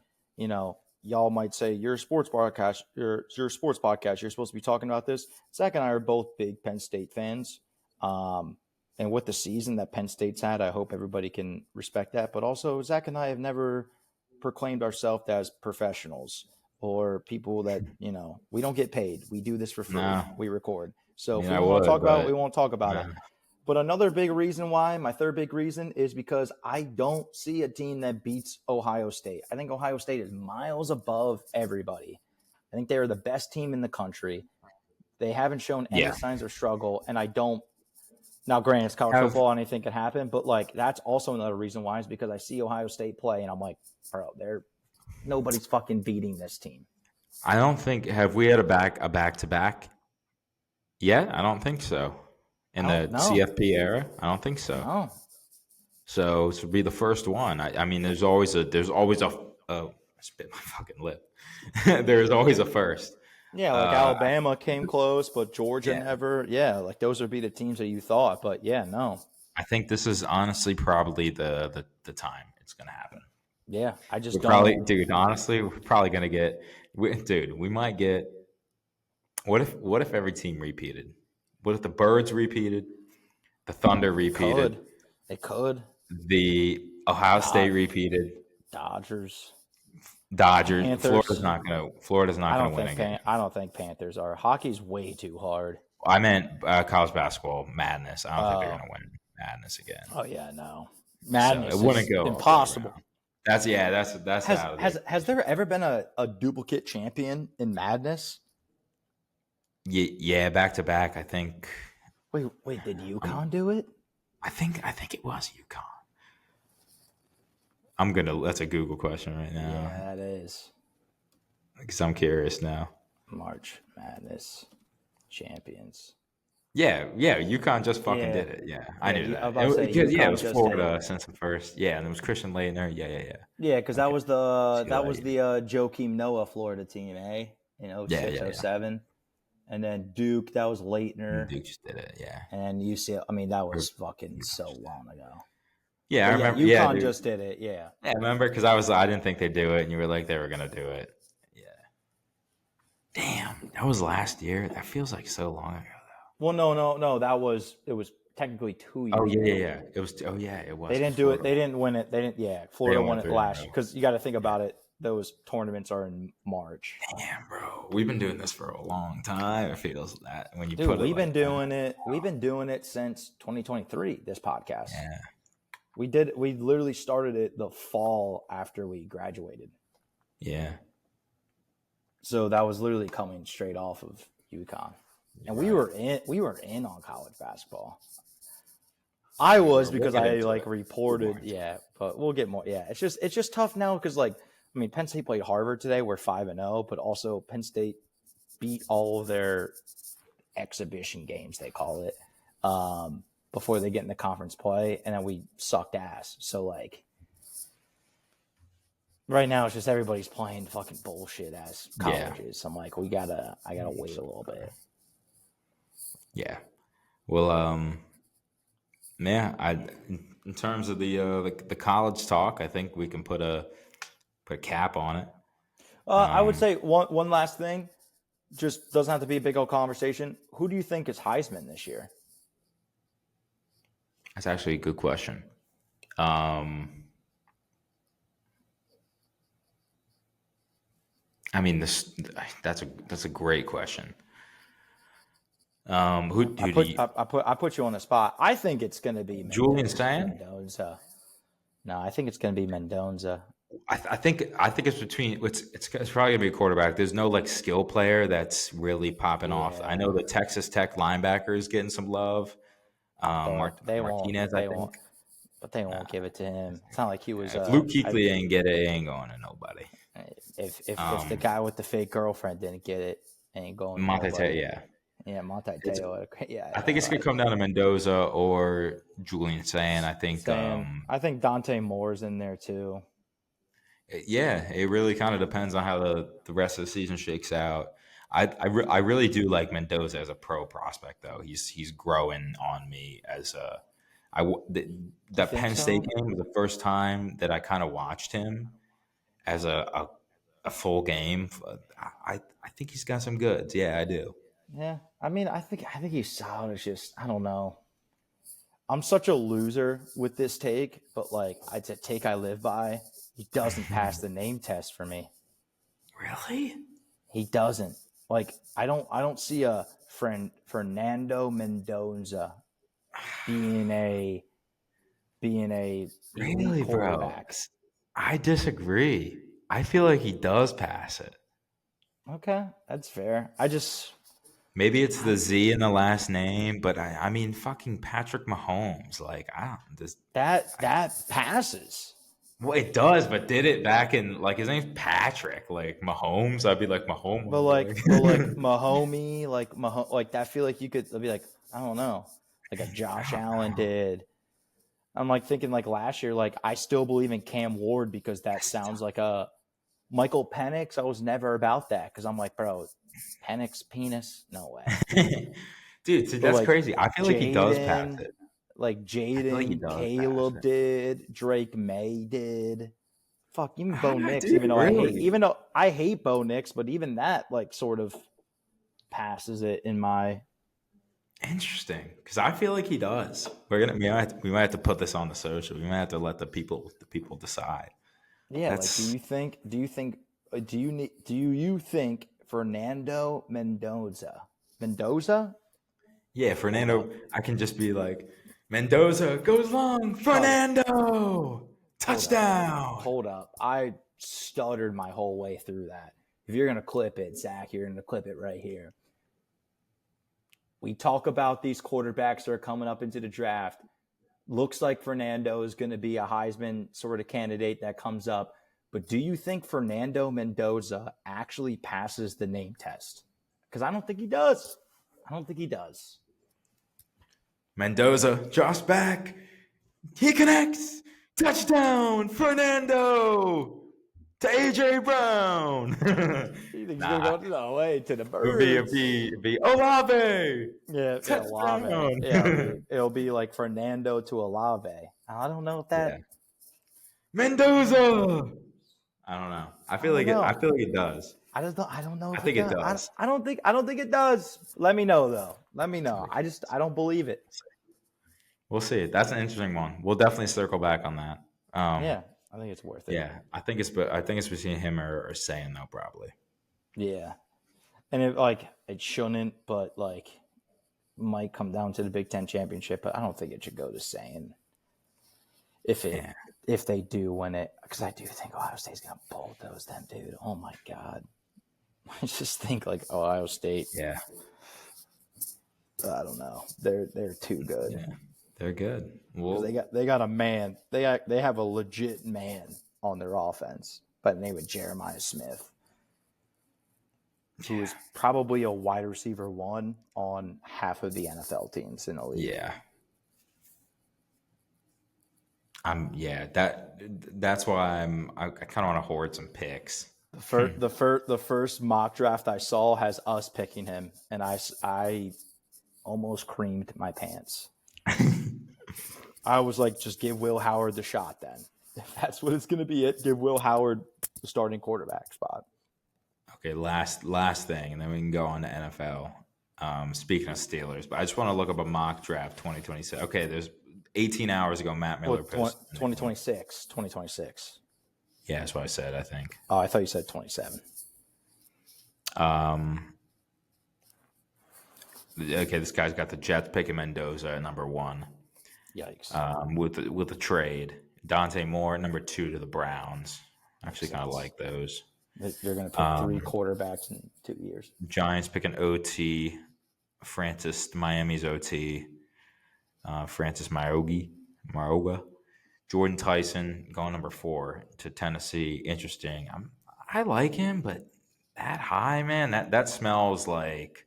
y'all might say you're a sports podcast. You're a sports podcast. You're supposed to be talking about this. Zach and I are both big Penn State fans. And with the season that Penn State's had, I hope everybody can respect that. But also, Zach and I have never proclaimed ourselves as professionals or people that, we don't get paid. We do this for free. No. We record. So if we want to talk about it, we won't talk about it. But another big reason why, my third big reason, is because I don't see a team that beats Ohio State. I think Ohio State is miles above everybody. I think they are the best team in the country. They haven't shown any signs of struggle, and I don't. Now, granted, it's college football, anything can happen, but that's also another reason why, is because I see Ohio State play, and I'm like, bro, nobody's fucking beating this team.
I don't think, have we had a back-to-back yet? I don't think so. In the CFP era? I don't think so.
No.
So this would be the first one. I mean, there's always a I spit my fucking lip. There's always a first.
Yeah, Alabama came close, but Georgia never. Yeah, those would be the teams that you thought, but no.
I think this is honestly probably the time it's going to happen.
Yeah, I just
We're
don't.
probably, dude. Honestly, we're probably gonna get, we might get. What if every team repeated? What if the Birds repeated? The Thunder repeated.
They could.
The Ohio State repeated.
Dodgers.
Dodgers.
Panthers.
Florida's not gonna win again.
I don't think Panthers are. Hockey's way too hard.
I meant college basketball madness. I don't think they're gonna win madness again.
Oh yeah, no. Madness
So it wouldn't go
impossible.
That's
Has there ever been a duplicate champion in Madness?
Yeah, back to back. I think.
Wait, did UConn do it?
I think it was UConn. That's a Google question right now.
Yeah, that is.
Because I'm curious now.
March Madness champions.
Yeah, UConn just fucking did it. Yeah, I knew that. It was Florida since the first. Yeah, and it was Christian Laettner. Yeah.
Yeah, because that was the Joakim Noah Florida team, eh? In 06, 07. And then Duke, that was Laettner.
Duke just did it, yeah.
And UCLA, I mean, that was fucking so long ago.
Yeah, I remember.
UConn just did it, yeah.
Yeah, I remember because I didn't think they'd do it, and you were like, they were gonna do it. Yeah. Damn, that was last year. That feels like so long ago, though.
Well, no. It was technically 2 years.
Oh yeah. It was. Oh yeah, it was.
They didn't do it. They didn't win it. They didn't. Yeah, Florida won it last year because you got to think about it. Those tournaments are in March.
Damn, bro, we've been doing this for a long time. It feels that when you
Dude,
put it.
We've been doing it. We've been doing it since 2023. This podcast.
Yeah.
We literally started it the fall after we graduated.
Yeah.
So that was literally coming straight off of UConn. And we were in on college basketball. I was because I reported, but we'll get more. Yeah, it's just tough now because Penn State played Harvard today. We're 5-0, but also Penn State beat all of their exhibition games, they call it, before they get into conference play, and then we sucked ass. So right now it's just everybody's playing fucking bullshit as colleges. Yeah. So I'm like, I gotta wait a little bit.
Yeah. Well, in terms of the college talk, I think we can put a cap on it.
I would say one last thing, just doesn't have to be a big old conversation. Who do you think is Heisman this year?
That's actually a good question. That's a great question. I
put you on the spot. I think it's going to be
Julian Sand.
Mendoza. No, I think it's going to be Mendoza.
I think it's between. It's probably gonna be a quarterback. There's no skill player that's really popping off. I know the Texas Tech linebacker is getting some love. Martinez, I think.
But they won't give it to him. It's not like he was.
If Luke Kuechly ain't get it, it ain't going to nobody.
If the guy with the fake girlfriend didn't get it, ain't going.
Monte Teo,
yeah, Monte Teo. Yeah,
I think it's gonna come down to Mendoza or Julian Sand. I think.
I think Dante Moore's in there too.
Yeah, it really kind of depends on how the rest of the season shakes out. I really do like Mendoza as a pro prospect, though. He's growing on me as that Penn State game was the first time that I kind of watched him as a full game. I think he's got some goods. Yeah, I do.
Yeah, I think he's solid. It's just I don't know. I'm such a loser with this take, but it's a take I live by. He doesn't pass the name test for me.
Really?
He doesn't. I don't see a Fernando Mendoza being a
really,
quarterback.
Bro? I disagree. I feel like he does pass it.
Okay, that's fair.
Maybe it's the Z in the last name, but I mean, fucking Patrick Mahomes.
That passes.
Well, it does, but did it back in his name's Patrick, Mahomes? I'd be like Mahomes.
But Mahomie, I feel like you could be I don't know, a Josh Allen did. I'm thinking last year, I still believe in Cam Ward because that sounds like a Michael Penix. I was never about that because I'm bro, Penix penis, no way,
dude. That's crazy. I feel like he does pass it.
Jaden, Caleb did, Drake May did. Fuck, even Bo Nix,
Dude,
even though I hate Bo Nix, but even that like sort of passes it in my.
Interesting, because I feel like he does. We might have to put this on the social. We might have to let the people decide.
Yeah, like do you think Fernando Mendoza?
Yeah, Fernando. I can just be like, Mendoza goes long. Fernando touchdown.
Hold up. I stuttered my whole way through that. If you're gonna clip it, Zach, you're gonna clip it right here. We talk about these quarterbacks that are coming up into the draft. Looks like Fernando is going to be a Heisman sort of candidate that comes up. But do you think Fernando Mendoza actually passes the name test? Because I don't think he does.
Mendoza drops back. He connects. Touchdown, Fernando to AJ Brown.
You think he's going to go to the birds?
It'll be Olave.
Yeah, Olave. Yeah, it'll be like Fernando to Olave. I don't know if that.
Yeah. Mendoza. I don't know. I feel like it does.
I don't know.
I think it does.
I don't think it does. Let me know though. Let me know. I don't believe it.
We'll see. That's an interesting one. We'll definitely circle back on that.
Yeah, I think it's worth it.
Yeah, I think it's between him or Sayin though, probably.
Yeah, and it shouldn't, but like might come down to the Big Ten championship. But I don't think it should go to Sayin. If they do win it, because I do think Ohio State's gonna bulldoze them, dude. Oh my god, I just think like Ohio State.
Yeah,
I don't know. They're too good.
Yeah. They're good.
Well, they got a man. They have a legit man on their offense by the name of Jeremiah Smith, who is probably a wide receiver 1 on half of the NFL teams in the league.
Yeah. That's why I kind of want to hoard some picks.
The first mock draft I saw has us picking him, and I almost creamed my pants. I was like, just give Will Howard the shot then. If that's what it's going to be, give Will Howard the starting quarterback spot.
Okay, last thing, and then we can go on to NFL. Speaking of Steelers, but I just want to look up a mock draft 2026. Okay, there's 18 hours ago, Matt Miller posted
2026.
Yeah, that's what I said, I think.
Oh, I thought you said 27.
Okay, this guy's got the Jets picking Mendoza at number 1.
Yikes.
With a trade. Dante Moore at number 2 to the Browns. I actually kind of like those.
They're going to pick 3 quarterbacks in 2 years.
Giants picking OT. Miami's OT. Francis Maroga. Jordan Tyson going number 4 to Tennessee. Interesting. I like him, but that high, man, that smells like...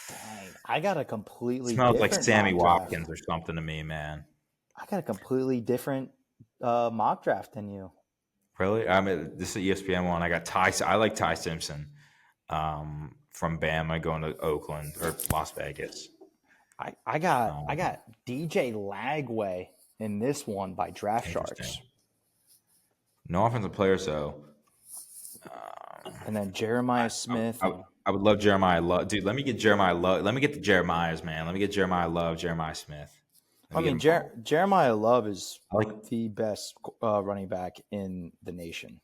Dang, I got a completely
smells
different
like Sammy
mock
Watkins
draft.
or something to me, man.
I got a completely different mock draft than you.
Really? I mean, this is an ESPN one. I got Ty. I like Ty Simpson from Bama going to Oakland or Las Vegas.
I got DJ Lagway in this one by Draft Sharks.
No offensive players though.
And then Jeremiah Smith.
I would love Jeremiah Love. Dude, let me get Jeremiah Love. Let me get the Jeremiahs, man. Let me get Jeremiah Love, Jeremiah Smith.
Jeremiah Love is the best running back in the nation.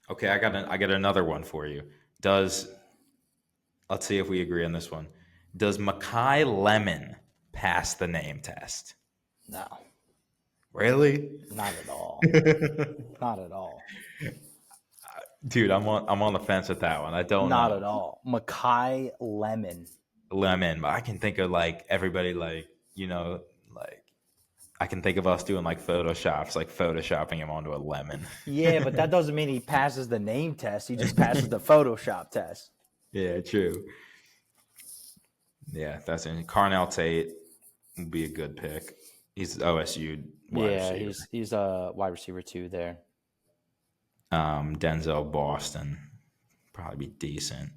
Okay, I got another one for you. Let's see if we agree on this one. Does Makai Lemon pass the name test?
No.
Really?
Not at all. Not at all.
Dude, I'm on the fence with that one. I don't know.
Not at all. Makai Lemon.
But I can think of like everybody I can think of us doing like photoshops, like photoshopping him onto a lemon.
Yeah, but that doesn't mean he passes the name test. He just passes the Photoshop test.
Yeah, true. Yeah, that's it. Carnell Tate would be a good pick. He's OSU wide receiver.
He's a wide receiver 2 there.
Denzel Boston probably be decent.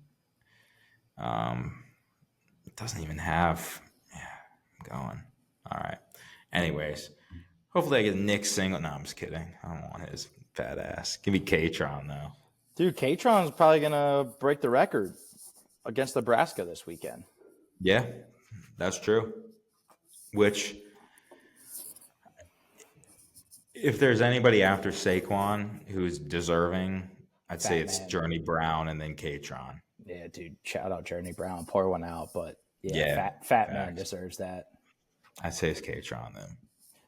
It doesn't even have. Yeah, I'm going. All right. Anyways, hopefully I get Nick Single. No, I'm just kidding. I don't want his Fat ass. Give me K-Tron, though.
Dude, K-Tron's probably going to break the record against Nebraska this weekend.
Yeah, that's true. Which, if there's anybody after Saquon who's deserving, I'd say it's Journey Brown and then K-Tron.
Yeah, dude. Shout out Journey Brown. Pour one out. But,
Yeah,
Fat Man deserves that.
I'd say it's K-Tron, then.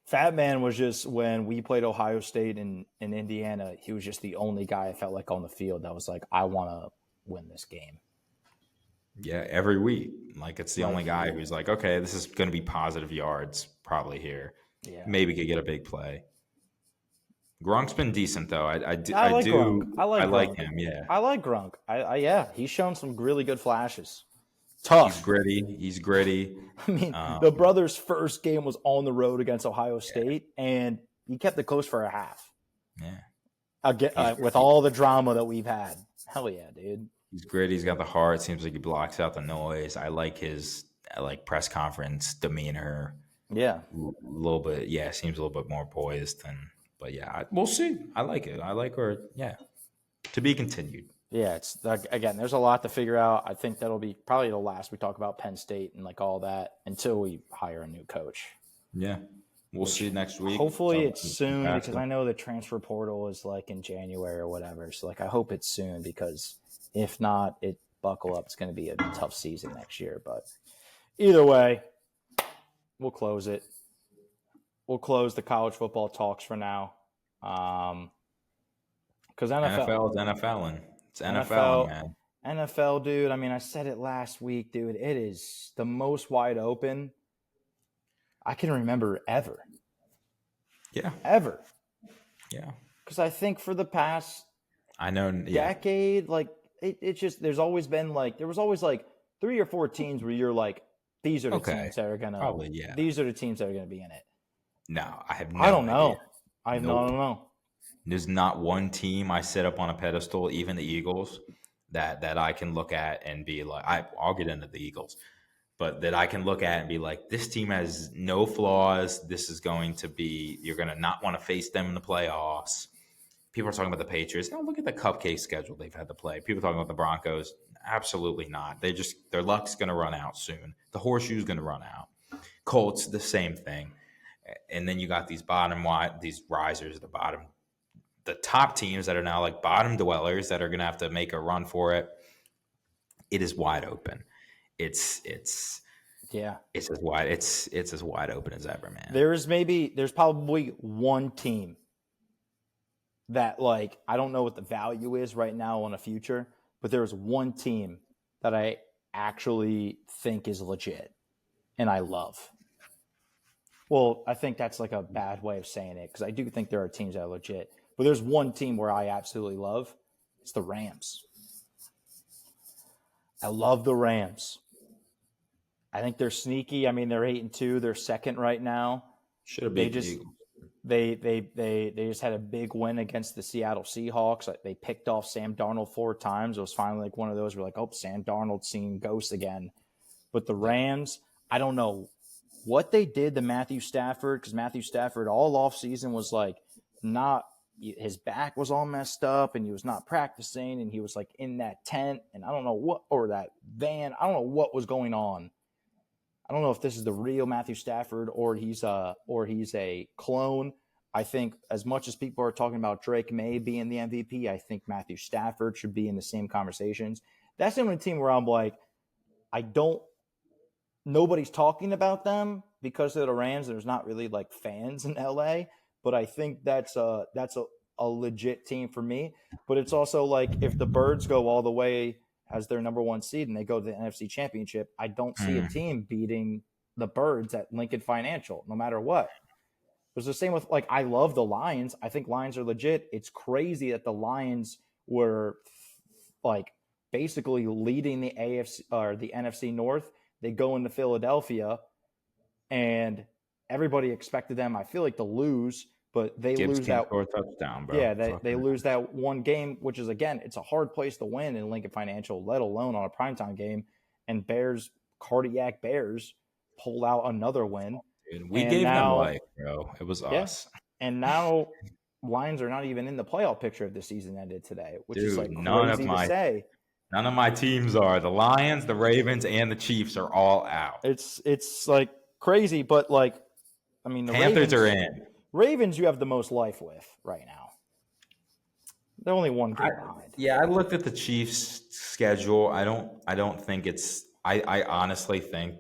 Fat Man was just, when we played Ohio State in Indiana, he was just the only guy I felt like on the field that was like, I want to win this game.
Yeah, every week. Like, it's the only guy who's like, okay, this is going to be positive yards probably here.
Yeah.
Maybe could get a big play. Grunk's been decent, though. I like
Grunk. I like
him, yeah.
I like Grunk. Yeah, he's shown some really good flashes. Tough.
He's gritty.
I mean, the brother's first game was on the road against Ohio State, and he kept it close for a half.
Yeah.
Again, with all the drama that we've had. Hell yeah, dude.
He's gritty. He's got the heart. Seems like he blocks out the noise. I like his press conference demeanor.
Yeah.
A little bit. Yeah, seems a little bit more poised. But yeah, we'll see. I like it. I like her. Yeah. To be continued.
Yeah, it's again, there's a lot to figure out. I think that'll be probably the last we talk about Penn State and like all that until we hire a new coach.
Yeah. We'll see next week.
Hopefully it's soon because I know the transfer portal is like in January or whatever. So like I hope it's soon because if not, buckle up. It's going to be a tough season next year. But either way, we'll close it. We'll close the college football talks for now. Because
NFL is NFLing. It's NFL, man.
NFL, dude. I mean, I said it last week, dude. It is the most wide open I can remember ever.
Yeah.
Ever.
Yeah.
Because I think for the past decade, like it's just there was always like 3 or 4 teams where you're like, these are the teams that are gonna these are the teams that are gonna be in it.
No, I have no
I don't
idea.
know. I don't know.
There's not one team I set up on a pedestal, even the Eagles, that I can look at and be like, I'll get into the Eagles, but that I can look at and be like, this team has no flaws. This is going to be, you're going to not want to face them in the playoffs. People are talking about the Patriots. No, look at the cupcake schedule they've had to play. People talking about the Broncos. Absolutely not. Their luck's going to run out soon. The horseshoe's going to run out. Colts, the same thing. And then you got these these risers at the bottom. The top teams that are now like bottom dwellers that are going to have to make a run for it. It is wide open. It's as wide open as ever, man.
There's probably one team that like I don't know what the value is right now on a future, but there's one team that I actually think is legit and I love. Well, I think that's like a bad way of saying it because I do think there are teams that are legit. But there's one team where I absolutely love. It's the Rams. I love the Rams. I think they're sneaky. I mean, they're 8-2. They're second right now.
Should have been
they just had a big win against the Seattle Seahawks. Like, they picked off Sam Darnold 4 times. It was finally like one of those where like, oh, Sam Darnold's seeing ghosts again. But the Rams, I don't know what they did to Matthew Stafford because Matthew Stafford all offseason was like not – his back was all messed up and he was not practicing and he was like in that tent and I don't know what, or that van. I don't know what was going on. I don't know if this is the real Matthew Stafford or he's a clone. I think as much as people are talking about Drake May being the MVP, I think Matthew Stafford should be in the same conversations. That's the only team where I'm like, nobody's talking about them because they're the Rams. There's not really like fans in LA. But I think that's a legit team for me. But it's also like if the Birds go all the way as their number 1 seed and they go to the NFC Championship, I don't see a team beating the Birds at Lincoln Financial, no matter what. It was the same with like I love the Lions. I think Lions are legit. It's crazy that the Lions were like basically leading the AFC or the NFC North. They go into Philadelphia and everybody expected them, I feel like, to lose, but they lose that
touchdown, bro.
Yeah, they lose that one game, which is, again, it's a hard place to win in Lincoln Financial, let alone on a primetime game. And Cardiac Bears pulled out another win.
Dude, we gave them life, bro. It was us.
And now Lions are not even in the playoff picture if the season ended today, which is
Dude,
like crazy to say.
None of my teams are. The Lions, the Ravens, and the Chiefs are all out.
It's like crazy, but like, I mean, the
Panthers are in.
Ravens, you have the most life with right now. They're only one game behind.
Yeah, I looked at the Chiefs' schedule. I don't think it's. I honestly think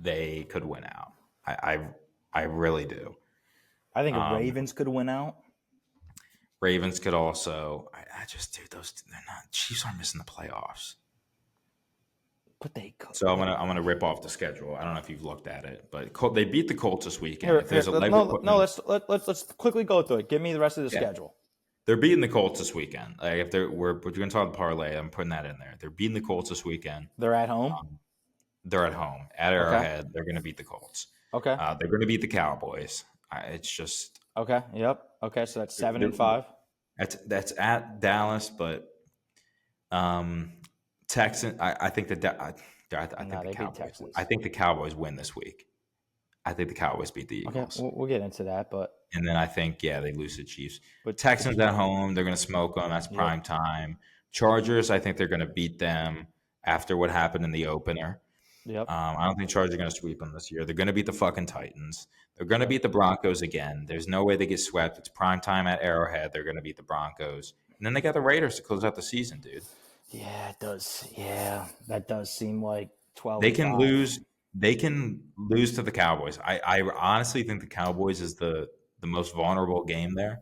they could win out. I really do.
I think Ravens could win out.
Ravens could also. I just do those. They're not. Chiefs aren't missing the playoffs.
But they could.
So I'm gonna rip off the schedule. I don't know if you've looked at it, but they beat the Colts this weekend.
Let's quickly go through it. Give me the rest of the schedule.
They're beating the Colts this weekend. Like if we're going to talk about parlay, I'm putting that in there. They're beating the Colts this weekend.
They're at home.
They're at home at Arrowhead. Okay. They're going to beat the Colts.
Okay.
They're going to beat the Cowboys. It's just
okay. Yep. Okay. So that's 7-5.
That's at Dallas, but Texans. I think the Cowboys. I think the Cowboys win this week. I think the Cowboys beat the Eagles.
Okay, we'll get into that, but
and then I think they lose to the Chiefs. But Texans at home, they're going to smoke them. That's prime time. Chargers, I think they're going to beat them after what happened in the opener.
Yep.
I don't think Chargers are going to sweep them this year. They're going to beat the fucking Titans. They're going to beat the Broncos again. There's no way they get swept. It's prime time at Arrowhead. They're going to beat the Broncos, and then they got the Raiders to close out the season, dude.
Yeah, it does. Yeah, that does seem like 12.
They can lose. They can lose to the Cowboys. I honestly think the Cowboys is the most vulnerable game there.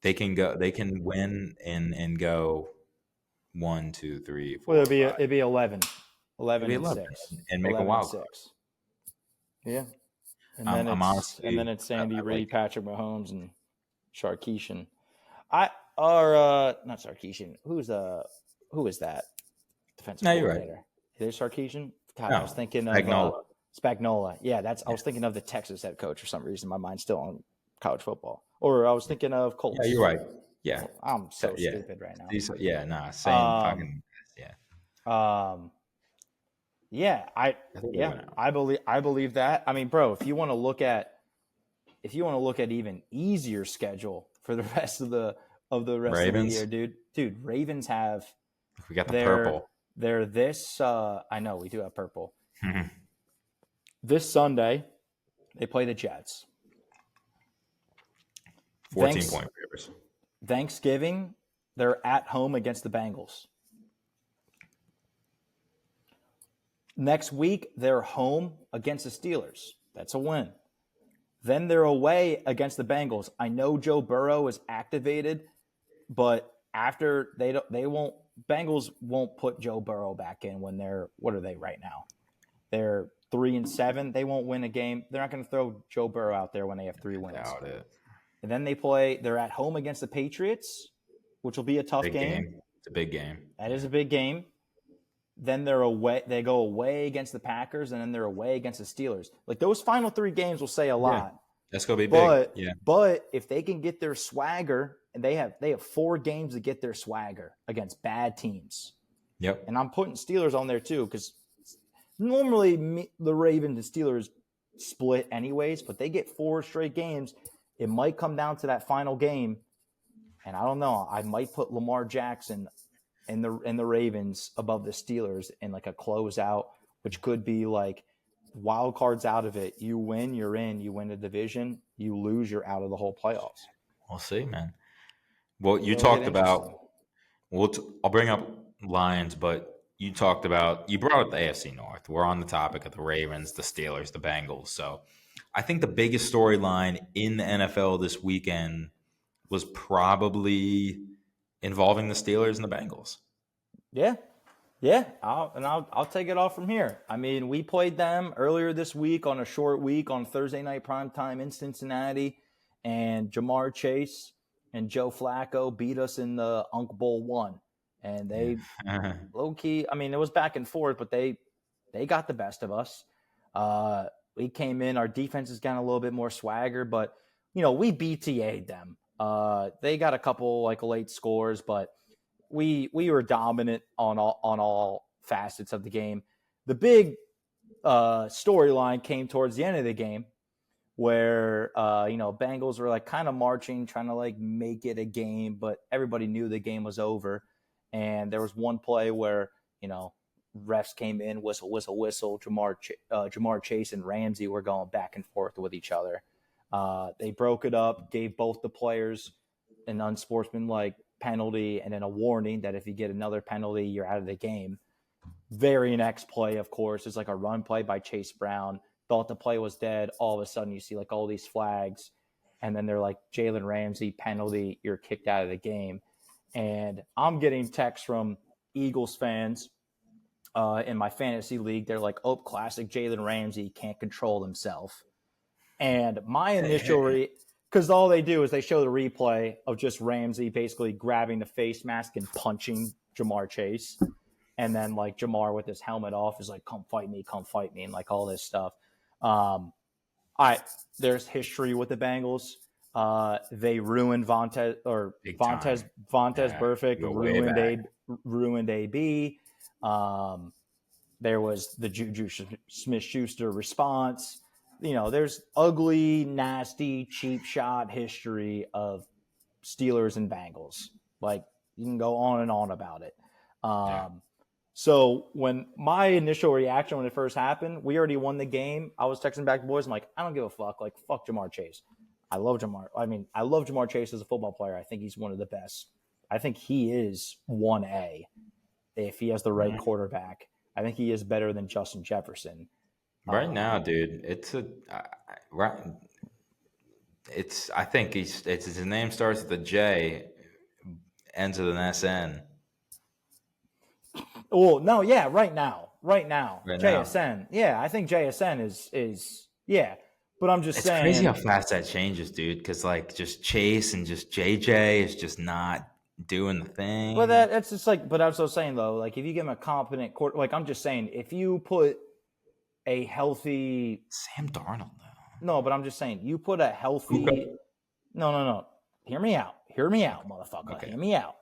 They can go. They can win and go 1, 2, 3, 4.
Well, it'd be 11 and 6
and make a wild card.
Yeah, and then it's Sandy Reed, Patrick Mahomes, and Sarkisian. Not Sarkisian. Who is that? Defensive coordinator.
You're right.
Is it Sarkisian? God,
no,
I was thinking
Spagnuolo.
of Spagnuolo. Yeah, I was thinking of the Texas head coach for some reason. My mind's still on college football. Or I was thinking of Colts.
Yeah, you're right. Yeah.
I'm so stupid right now.
Same fucking
I believe that. I mean, bro, if you want to look at even easier schedule for the rest of the year, dude, Ravens have
we got the purple.
They're this I know we do have purple. This Sunday, they play the Jets.
14-point favorites.
Thanksgiving, they're at home against the Bengals. Next week, they're home against the Steelers. That's a win. Then they're away against the Bengals. I know Joe Burrow is activated, but after Bengals won't put Joe Burrow back in when what are they right now? They're 3-7. They won't win a game. They're not going to throw Joe Burrow out there when they have 3 wins.
Doubt it.
And then they're at home against the Patriots, which will be a tough game.
It's a big game.
That is a big game. Then they go away against the Packers, and then they're away against the Steelers. Like those final 3 games will say a lot.
That's going to be big. Yeah.
But if they can get their swagger, and they have 4 games to get their swagger against bad teams.
Yep.
And I'm putting Steelers on there too, because normally the Ravens and Steelers split anyways, but they get 4 straight games. It might come down to that final game, and I don't know. I might put Lamar Jackson and the Ravens above the Steelers in like a closeout, which could be like wild cards out of it. You win, you're in. You win the division. You lose, you're out of the whole playoffs.
We'll see, man. Well, you talked about. I'll bring up Lions, but you brought up the AFC North. We're on the topic of the Ravens, the Steelers, the Bengals. So I think the biggest storyline in the NFL this weekend was probably involving the Steelers and the Bengals.
Yeah. I'll take it off from here. I mean, we played them earlier this week on a short week on Thursday night primetime in Cincinnati, and Jamar Chase and Joe Flacco beat us in the Unk Bowl 1. And they low-key, I mean, it was back and forth, but they got the best of us. We came in, our defense has gotten a little bit more swagger, but, we BTA'd them. They got a couple like late scores, but we were dominant on all facets of the game. The big storyline came towards the end of the game where, Bengals were like kind of marching, trying to like make it a game, but everybody knew the game was over. And there was one play where, refs came in, whistle, whistle, whistle. Jamar Chase and Ramsey were going back and forth with each other. They broke it up, gave both the players an unsportsmanlike penalty and then a warning that if you get another penalty, you're out of the game. Very next play, of course, is like a run play by Chase Brown. Thought the play was dead. All of a sudden, you see like all these flags, and then they're like, Jalen Ramsey penalty, you're kicked out of the game. And I'm getting texts from Eagles fans in my fantasy league. They're like, oh, classic Jalen Ramsey, can't control himself. And my initial because all they do is they show the replay of just Ramsey basically grabbing the face mask and punching Jamar Chase. And then like Jamar with his helmet off is like, come fight me, and like all this stuff. There's history with the Bengals. They ruined Vontaze Burfict, ruined AB. There was the Juju Smith-Schuster response. There's ugly, nasty, cheap shot history of Steelers and Bengals. Like, you can go on and on about it. So when my initial reaction when it first happened, we already won the game. I was texting back to boys. I'm like, I don't give a fuck. Like, fuck Jamar Chase. I love Jamar Chase as a football player. I think he's one of the best. I think he is 1A if he has the right quarterback. I think he is better than Justin Jefferson.
Right now, dude, I think his name starts with a J, ends with an SN.
Well, no, yeah, right now, JSN. Yeah, I think JSN is yeah. But I'm just saying,
it's crazy how fast that changes, dude. Because like just Chase and just JJ is just not doing the thing.
But that's just like. But I was also saying though, like if you give him a competent quarter, like I'm just saying, if you put a healthy
Sam Darnold though.
No, but I'm just saying, you put a healthy. No. Hear me out, motherfucker. Okay. Hear me out.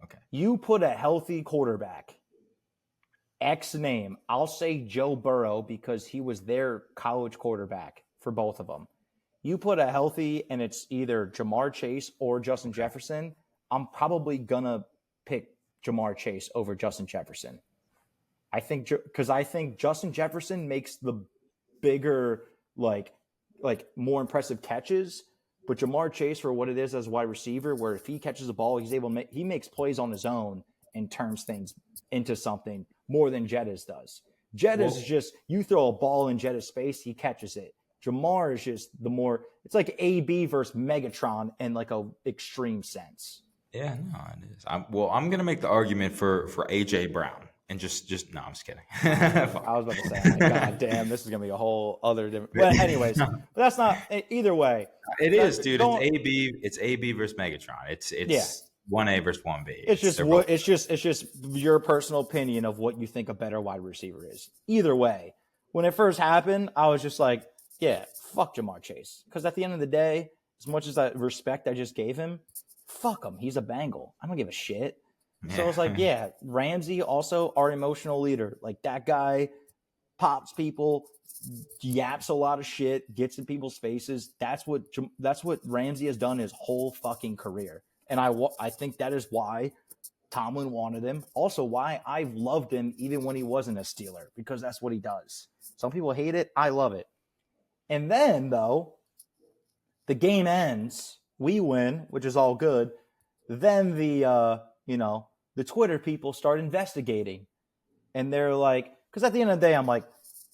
Okay.
You put a healthy quarterback. X name. I'll say Joe Burrow because he was their college quarterback for both of them. You put a healthy and it's either Jamar Chase or Justin Jefferson. I'm probably going to pick Jamar Chase over Justin Jefferson. I think Justin Jefferson makes the bigger, like more impressive catches, but Jamar Chase for what it is as a wide receiver, where if he catches the ball, he makes plays on his own and turns things into something more than Jettis does. Jettis is just, you throw a ball in Jettis' space, he catches it. Jamar is just it's like AB versus Megatron in like a extreme sense.
Yeah, no, it is. I'm going to make the argument for AJ Brown and just no, I'm just kidding.
I was about to say, God damn, this is going to be a whole other different. But anyways, but that's not either way.
It is, dude. It's AB versus Megatron. It's 1A versus 1B.
It's just your personal opinion of what you think a better wide receiver is. Either way, when it first happened, I was just like, yeah, fuck Jamar Chase. Because at the end of the day, as much as I respect I just gave him, fuck him. He's a Bengal. I don't give a shit. Yeah. So I was like, yeah, Ramsey also our emotional leader. Like that guy pops people, yaps a lot of shit, gets in people's faces. That's what Ramsey has done his whole fucking career. And I think that is why Tomlin wanted him. Also why I've loved him even when he wasn't a Steeler, because that's what he does. Some people hate it. I love it. And then, though, the game ends. We win, which is all good. Then the Twitter people start investigating. And they're like, because at the end of the day, I'm like,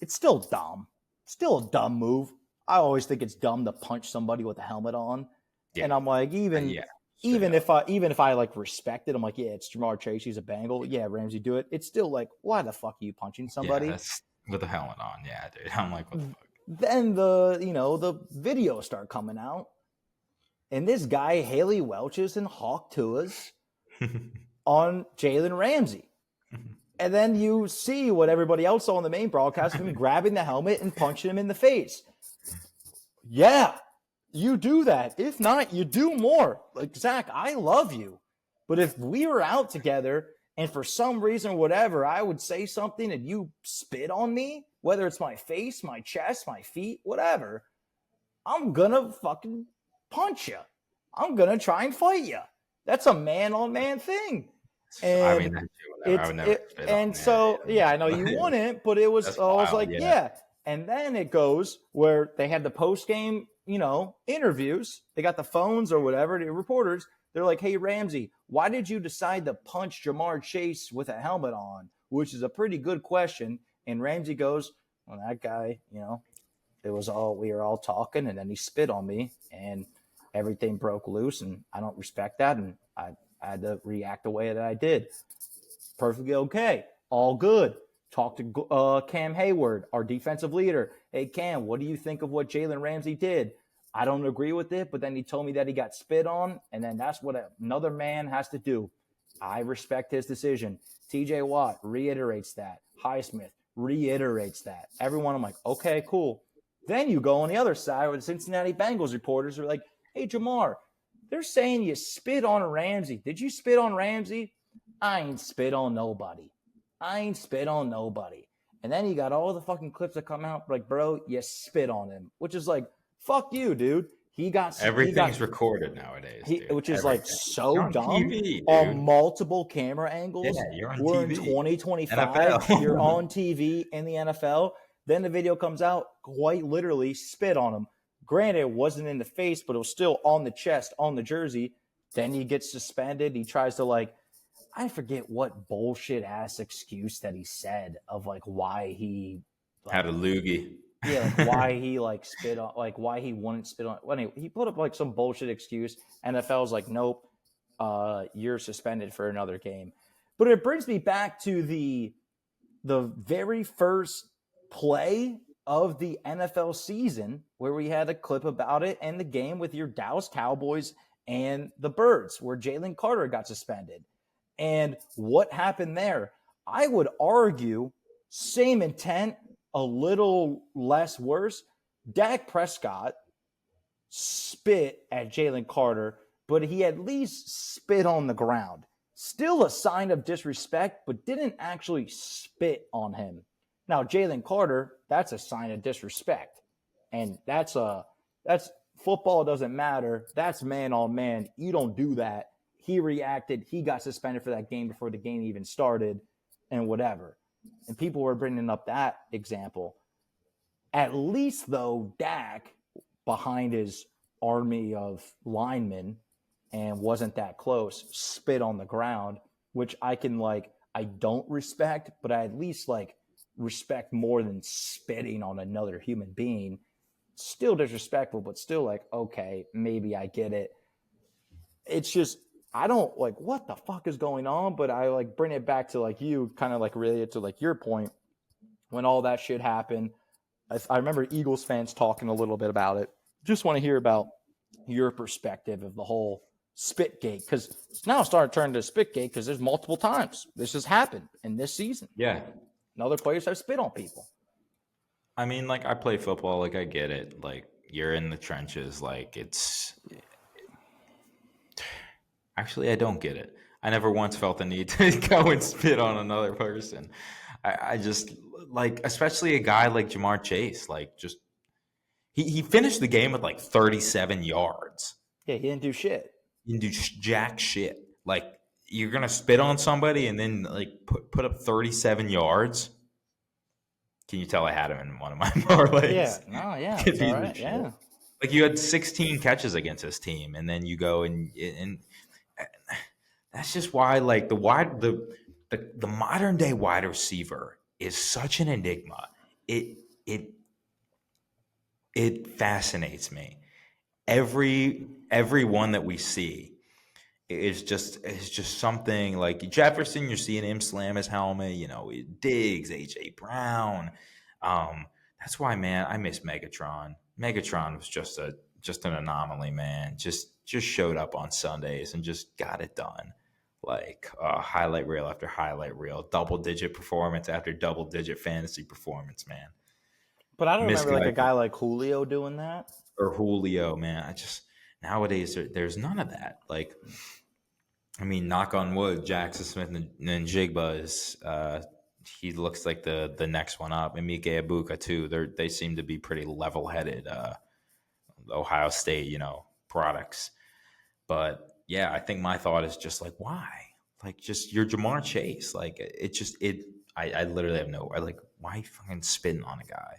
it's still dumb. Still a dumb move. I always think it's dumb to punch somebody with a helmet on. Yeah. And I'm like, even if I like respect it, I'm like, yeah, it's Jamar Chase. He's a Bengal. Yeah, Ramsey do it. It's still like, why the fuck are you punching somebody?
Yeah, that's with a helmet on. Yeah, dude. I'm like, what the fuck?
Then the videos start coming out, and this guy Haley Welch's and Hawk Tua's on Jalen Ramsey, and then you see what everybody else saw on the main broadcast of him grabbing the helmet and punching him in the face. Yeah, you do that. If not, you do more. Like, Zach, I love you, but if we were out together and for some reason, whatever, I would say something and you spit on me, whether it's my face, my chest, my feet, whatever, I'm gonna fucking punch you. I'm gonna try and fight you. That's a man-on-man thing. And
I mean, I would never spit on
and
that.
so yeah, I know you wouldn't, but it was
That's
I was
wild,
like,
yeah.
yeah. And then it goes where they had the post-game, interviews. They got the phones or whatever, the reporters. They're like, hey, Ramsey, why did you decide to punch Jamar Chase with a helmet on? Which is a pretty good question. And Ramsey goes, well, that guy, we were all talking, and then he spit on me, and everything broke loose, and I don't respect that, and I had to react the way that I did. Perfectly okay. All good. Talk to Cam Hayward, our defensive leader. Hey, Cam, what do you think of what Jalen Ramsey did? I don't agree with it, but then he told me that he got spit on, and then that's what another man has to do. I respect his decision. TJ Watt reiterates that. Highsmith reiterates that. Everyone, I'm like, okay, cool. Then you go on the other side where the Cincinnati Bengals reporters are like, hey, Jamar, they're saying you spit on Ramsey. Did you spit on Ramsey? I ain't spit on nobody. And then you got all the fucking clips that come out like, bro, you spit on him, which is like, fuck you, dude.
Everything's recorded nowadays, dude.
Which is like so
You're on
dumb.
TV,
on multiple camera angles.
Yeah, you're on
We're
TV.
in 2025.
NFL.
You're on TV in the NFL. Then the video comes out, quite literally spit on him. Granted, it wasn't in the face, but it was still on the chest, on the jersey. Then he gets suspended. He tries to I forget what bullshit ass excuse that he said of why he
had a loogie.
Yeah, why he spit on, why he wouldn't spit on. Well, anyway, he put up some bullshit excuse. NFL's like, nope, you're suspended for another game. But it brings me back to the very first play of the NFL season where we had a clip about it and the game with your Dallas Cowboys and the Birds where Jalen Carter got suspended. And what happened there? I would argue same intent, a little less worse. Dak Prescott spit at Jalen Carter, but he at least spit on the ground. Still a sign of disrespect, but didn't actually spit on him. Now, Jalen Carter, that's a sign of disrespect. And that's football doesn't matter. That's man on man. You don't do that. He reacted. He got suspended for that game before the game even started and whatever. And people were bringing up that example. At least, though, Dak, behind his army of linemen and wasn't that close, spit on the ground, which I can, I don't respect, but I at least, respect more than spitting on another human being. Still disrespectful, but still, okay, maybe I get it. It's just, I don't what the fuck is going on, but I bring it back to you kind of related to your point when all that shit happened. I remember Eagles fans talking a little bit about it. Just want to hear about your perspective of the whole Spitgate, because it's now started turning to Spitgate because there's multiple times this has happened in this season.
Yeah.
And other players have spit on people.
I mean, I play football, I get it. You're in the trenches, it's... Actually, I don't get it. I never once felt the need to go and spit on another person. I just, especially a guy like Jamar Chase, he finished the game with 37 yards.
Yeah, he didn't do shit.
He didn't do jack shit. You're going to spit on somebody and then, put up 37 yards? Can you tell I had him in one of my parlays?
Yeah, no, yeah, it's all right, yeah.
You had 16 catches against this team, and then you go and that's just why the modern day wide receiver is such an enigma. It fascinates me. Every one that we see is just something Jefferson. You're seeing him slam his helmet. Diggs, AJ Brown. That's why, man, I miss Megatron. Megatron was just an anomaly, man. Just showed up on Sundays and just got it done. Highlight reel after highlight reel, double-digit performance after double-digit fantasy performance, man.
But I don't remember a guy like Julio doing that.
Or Julio, man. Nowadays there's none of that. Knock on wood, Jackson Smith and Jigba is he looks like the next one up. And Mike Ibuka too. They seem to be pretty level-headed. Ohio State, products. But yeah, I think my thought is just like, why? Like, just you're Jamar Chase. Like, I literally have why are you fucking spitting on a guy?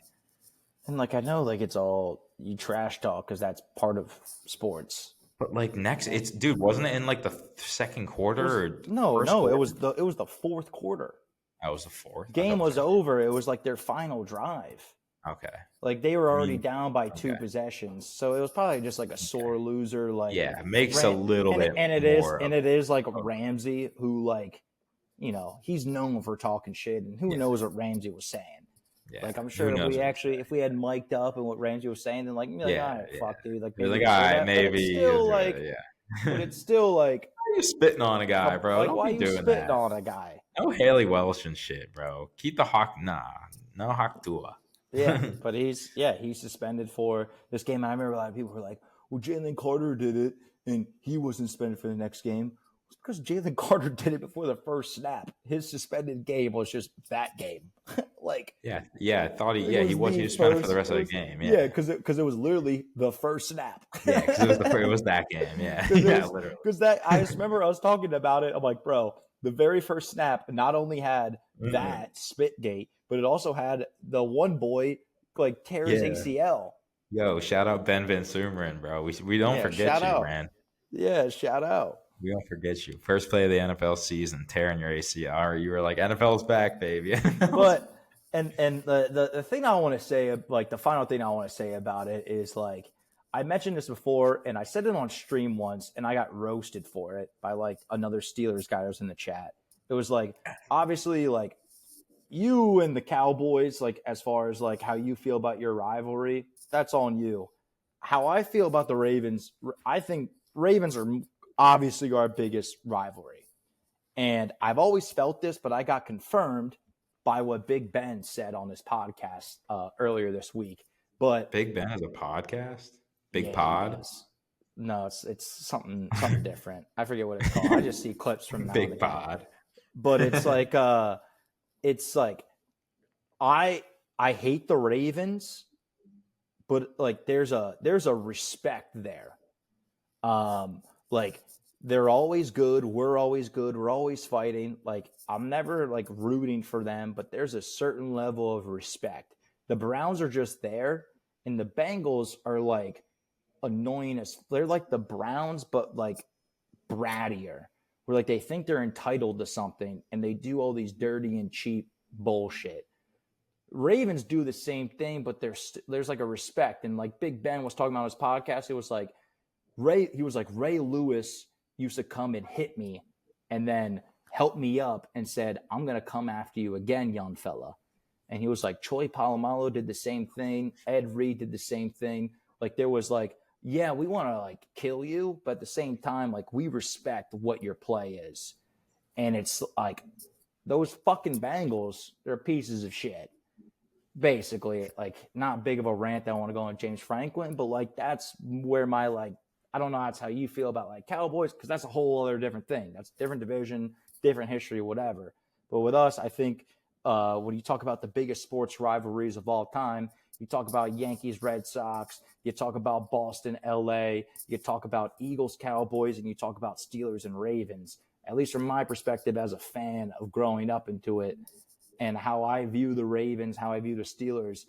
And like, I know, like, it's all you trash talk because that's part of sports.
But like dude, wasn't it in like the second quarter or
no,
first quarter?
it was the fourth quarter.
That was the fourth.
Game was over. It was like their final drive.
Okay.
Like they were already down by 2 possessions, so it was probably just like a sore loser. Like,
yeah, makes a little bit,
and it is like Ramsey, who, like, he's known for talking shit, and who knows what Ramsey was saying. Yeah. Like, I'm sure if we had mic'd up and what Ramsey was saying, then all right, fuck, dude. Like,
you're like, all right, maybe.
But it's still like,
why are you spitting on a guy, bro?
Like, why are you spitting on a guy?
No Haley Welsh and shit, bro. Keep the hawk. Nah, no hawk tua.
Yeah, but he's suspended for this game. And I remember a lot of people were like, well, Jalen Carter did it, and he wasn't suspended for the next game. It's because Jalen Carter did it before the first snap. His suspended game was just that game. Like,
I thought he was suspended for the rest of the game. Yeah,
because it was literally the first snap.
Yeah, because it was that game. Yeah, literally.
Because I just remember I was talking about it. I'm like, bro, the very first snap not only had that spit gate, but it also had the one boy like tear his ACL.
Yo, shout out Ben Van Sumeren, bro. We don't forget you, man.
Yeah, shout out.
We don't forget you. First play of the NFL season, tearing your ACL. You were like, NFL's back, baby.
But and the thing I want to say, like the final thing I want to say about it is, like, I mentioned this before, and I said it on stream once, and I got roasted for it by like another Steelers guy who was in the chat. It was like, obviously, like, you and the Cowboys, like, as far as like how you feel about your rivalry, that's on you. How I feel about the Ravens, I think Ravens are obviously our biggest rivalry. And I've always felt this, but I got confirmed by what Big Ben said on his podcast earlier this week. But
Big Ben has a podcast? Big Pod?
No, it's something different. I forget what it's called. I just see clips from now
Big Pod.
But it's like I hate the Ravens, but like there's a respect there. Like, they're always good, we're always fighting. Like, I'm never like rooting for them, but there's a certain level of respect. The Browns are just there, and the Bengals are like annoying they're like the Browns, but like brattier. Where like they think they're entitled to something, and they do all these dirty and cheap bullshit. Ravens do the same thing, but there's like a respect. And like Big Ben was talking about on his podcast, it was like Ray Lewis used to come and hit me and then help me up and said, I'm going to come after you again, young fella. And he was like, Troy Polamalu did the same thing. Ed Reed did the same thing. Like, there was like, yeah, we want to like kill you, but at the same time, like, we respect what your play is. And it's like, those fucking Bengals, they're pieces of shit. Basically, like, not big of a rant that I want to go on James Franklin, but like, that's where my, like, I don't know that's how you feel about like Cowboys, because that's a whole other different thing. That's a different division, different history, whatever. But with us, I think when you talk about the biggest sports rivalries of all time, you talk about Yankees, Red Sox, you talk about Boston, LA, you talk about Eagles, Cowboys, and you talk about Steelers and Ravens. At least from my perspective as a fan of growing up into it, and how I view the Ravens, how I view the Steelers,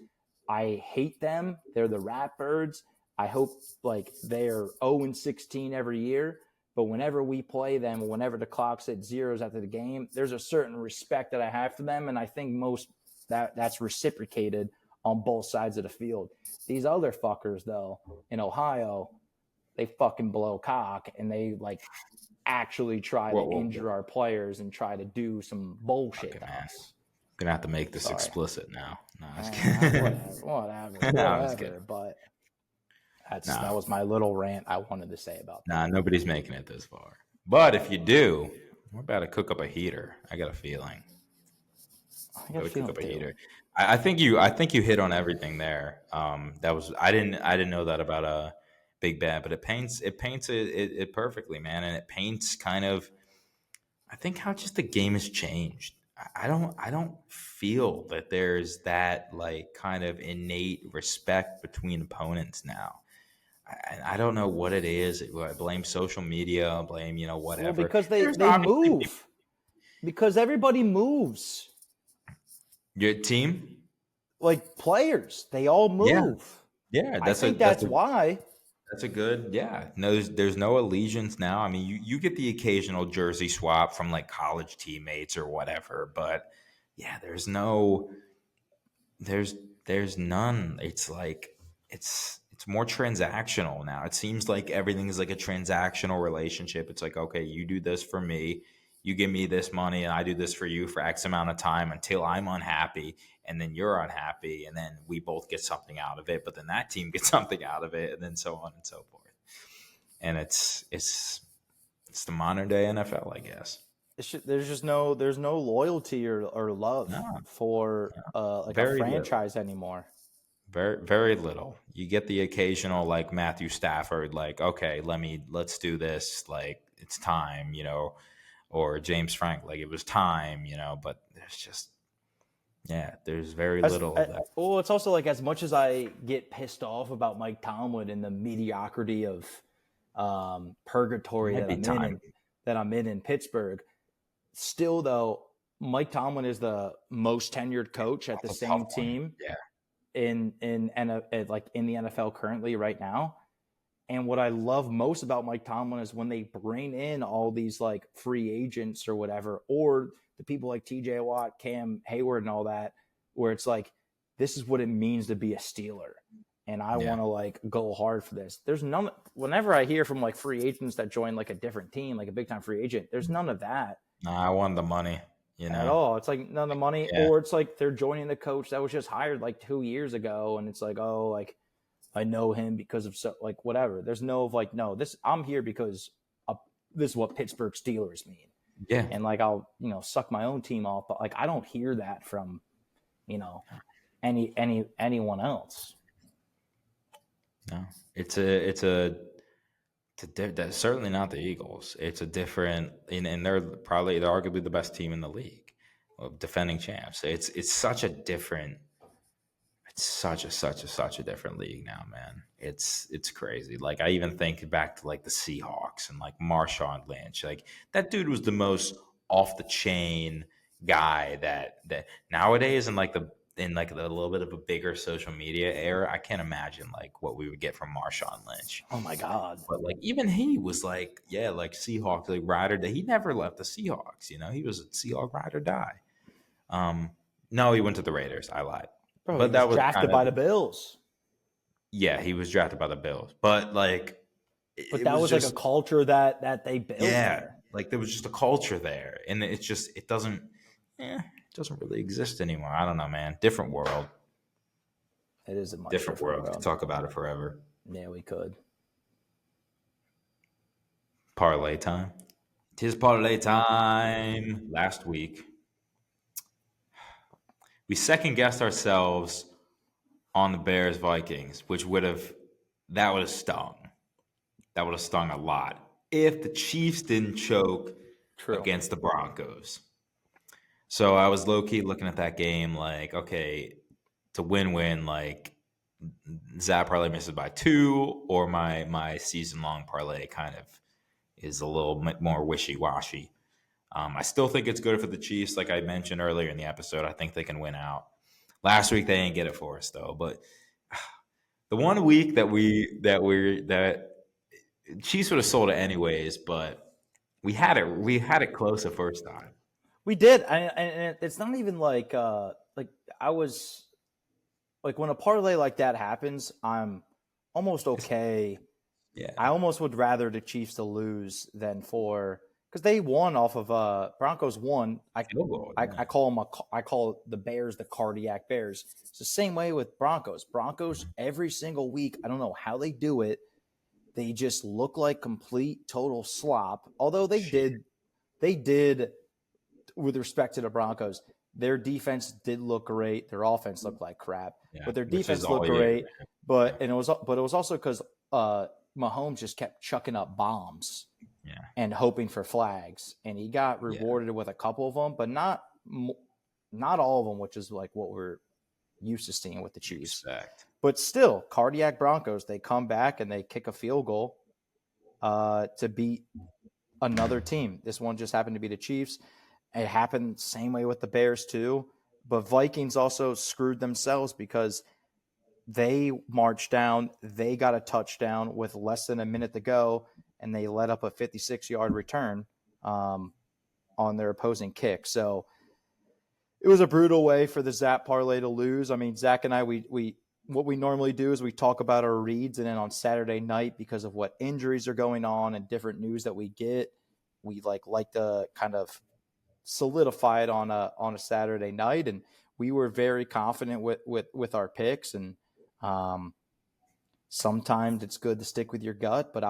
I hate them. They're the Ratbirds. I hope like they're 0-16 every year, but whenever we play them, whenever the clock's at zeros after the game, there's a certain respect that I have for them, and I think that's reciprocated on both sides of the field. These other fuckers, though, in Ohio, they fucking blow cock, and they like actually try to injure our players and try to do some bullshit to us.
Gonna have to make this explicit now. No, I was
kidding. Whatever. No, I was kidding. But that was my little rant I wanted to say about that.
Nah, nobody's making it this far. But if you do, we're about to cook up a heater. I got a feeling. Cook up a heater. I think you hit on everything there. That was I didn't know that about Big Ben, but it paints it perfectly, man, and it paints kind of I think how just the game has changed. I don't feel that there's that like kind of innate respect between opponents now. I don't know what it is. I blame social media, blame, whatever.
Well, because they
There's obviously
move. Because everybody moves.
your team.
Like players, they all move.
Yeah,
I think that's why.
That's a good, yeah. No, there's no allegiance now. I mean, you get the occasional jersey swap from like college teammates or whatever, but yeah, there's none. It's like it's more transactional now. It seems like everything is like a transactional relationship. It's like, okay, you do this for me, you give me this money, and I do this for you for X amount of time until I'm unhappy, and then you're unhappy, and then we both get something out of it, but then that team gets something out of it, and then so on and so forth. And it's the modern day NFL, I guess.
There's no loyalty or love for like a franchise anymore.
Very, very little. You get the occasional like Matthew Stafford, like, okay, let's do this, like it's time, or James Frank, like it was time, but there's just, there's very little of that.
Well, it's also like, as much as I get pissed off about Mike Tomlin and the mediocrity of purgatory that I'm in Pittsburgh, still though, Mike Tomlin is the most tenured coach at the same team.
Yeah.
In the NFL currently right now. And what I love most about Mike Tomlin is when they bring in all these like free agents or whatever, or the people like TJ Watt, Cam Hayward and all that, where it's like, this is what it means to be a Steeler. And I want to like go hard for this. There's none. Whenever I hear from like free agents that join like a different team, like a big time free agent, there's none of that.
I want the money.
At all. It's like none of the money, or it's like they're joining the coach that was just hired like 2 years ago, and it's like, oh, like I know him because of like whatever. There's no like, no, I'm here because this is what Pittsburgh Steelers mean.
Yeah,
and like I'll suck my own team off, but like I don't hear that from anyone else.
No, it's certainly not the Eagles. It's a different, and they're arguably the best team in the league, defending champs. It's such a different, such a different league now, man. It's crazy. Like I even think back to like the Seahawks and like Marshawn Lynch. Like that dude was the most off the chain guy that nowadays in a little bit of a bigger social media era, I can't imagine like what we would get from Marshawn Lynch.
Oh my God.
But like even he was like, like Seahawks, like ride or die. He never left the Seahawks, he was a Seahawk ride or die. No, he went to the Raiders. I lied.
Bro, but that was drafted by the Bills.
Yeah, he was drafted by the Bills. But like
that was just like a culture that they built.
Yeah. Like there was just a culture there. And it doesn't really exist anymore. I don't know, man. Different world.
It is a much
different world. We could talk about it forever.
Yeah, we could.
Parlay time. 'Tis parlay time. Last week, we second guessed ourselves on the Bears Vikings, which would have stung. That would have stung a lot if the Chiefs didn't choke against the Broncos. So I was low-key looking at that game like, okay, to win, like ZAP parlay misses by 2, or my season-long parlay kind of is a little bit more wishy-washy. I still think it's good for the Chiefs. Like I mentioned earlier in the episode, I think they can win out. Last week they didn't get it for us though. But the one week that Chiefs would have sold it anyways, but we had it close the first time.
We did, and it's not even like I was like, when a parlay like that happens, I'm almost okay.
Yeah,
I almost would rather the Chiefs to lose than because they won off of Broncos won. I call the Bears the cardiac Bears. It's the same way with Broncos. Broncos every single week. I don't know how they do it. They just look like complete total slop. Although they did. With respect to the Broncos, their defense did look great. Their offense looked like crap, but their defense looked great. But it was also because Mahomes just kept chucking up bombs and hoping for flags, and he got rewarded with a couple of them, but not all of them, which is like what we're used to seeing with the Chiefs. But still, cardiac Broncos, they come back and they kick a field goal to beat another team. This one just happened to be the Chiefs. It happened same way with the Bears too. But Vikings also screwed themselves because they marched down. They got a touchdown with less than a minute to go, and they let up a 56-yard return on their opposing kick. So it was a brutal way for the ZAP parlay to lose. I mean, Zach and I, we what we normally do is we talk about our reads, and then on Saturday night, because of what injuries are going on and different news that we get, we like to kind of solidify it on a Saturday night. And we were very confident with our picks. And sometimes it's good to stick with your gut, but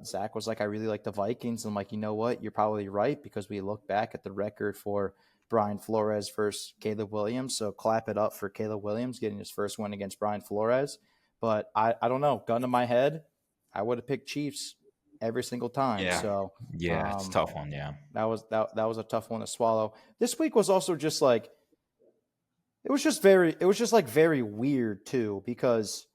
Zach was like, I really like the Vikings. I'm like, you know what? You're probably right, because we look back at the record for Brian Flores versus Caleb Williams. So clap it up for Caleb Williams getting his first win against Brian Flores. But I don't know, gun to my head, I would have picked Chiefs every single time.
Yeah.
So
it's a tough one. Yeah.
That was a tough one to swallow. This week was also just like, it was just very weird too, because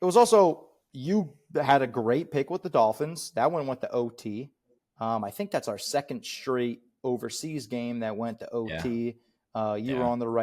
it was also, you had a great pick with the Dolphins. That one went to OT. I think that's our second straight overseas game that went to OT. You were on the right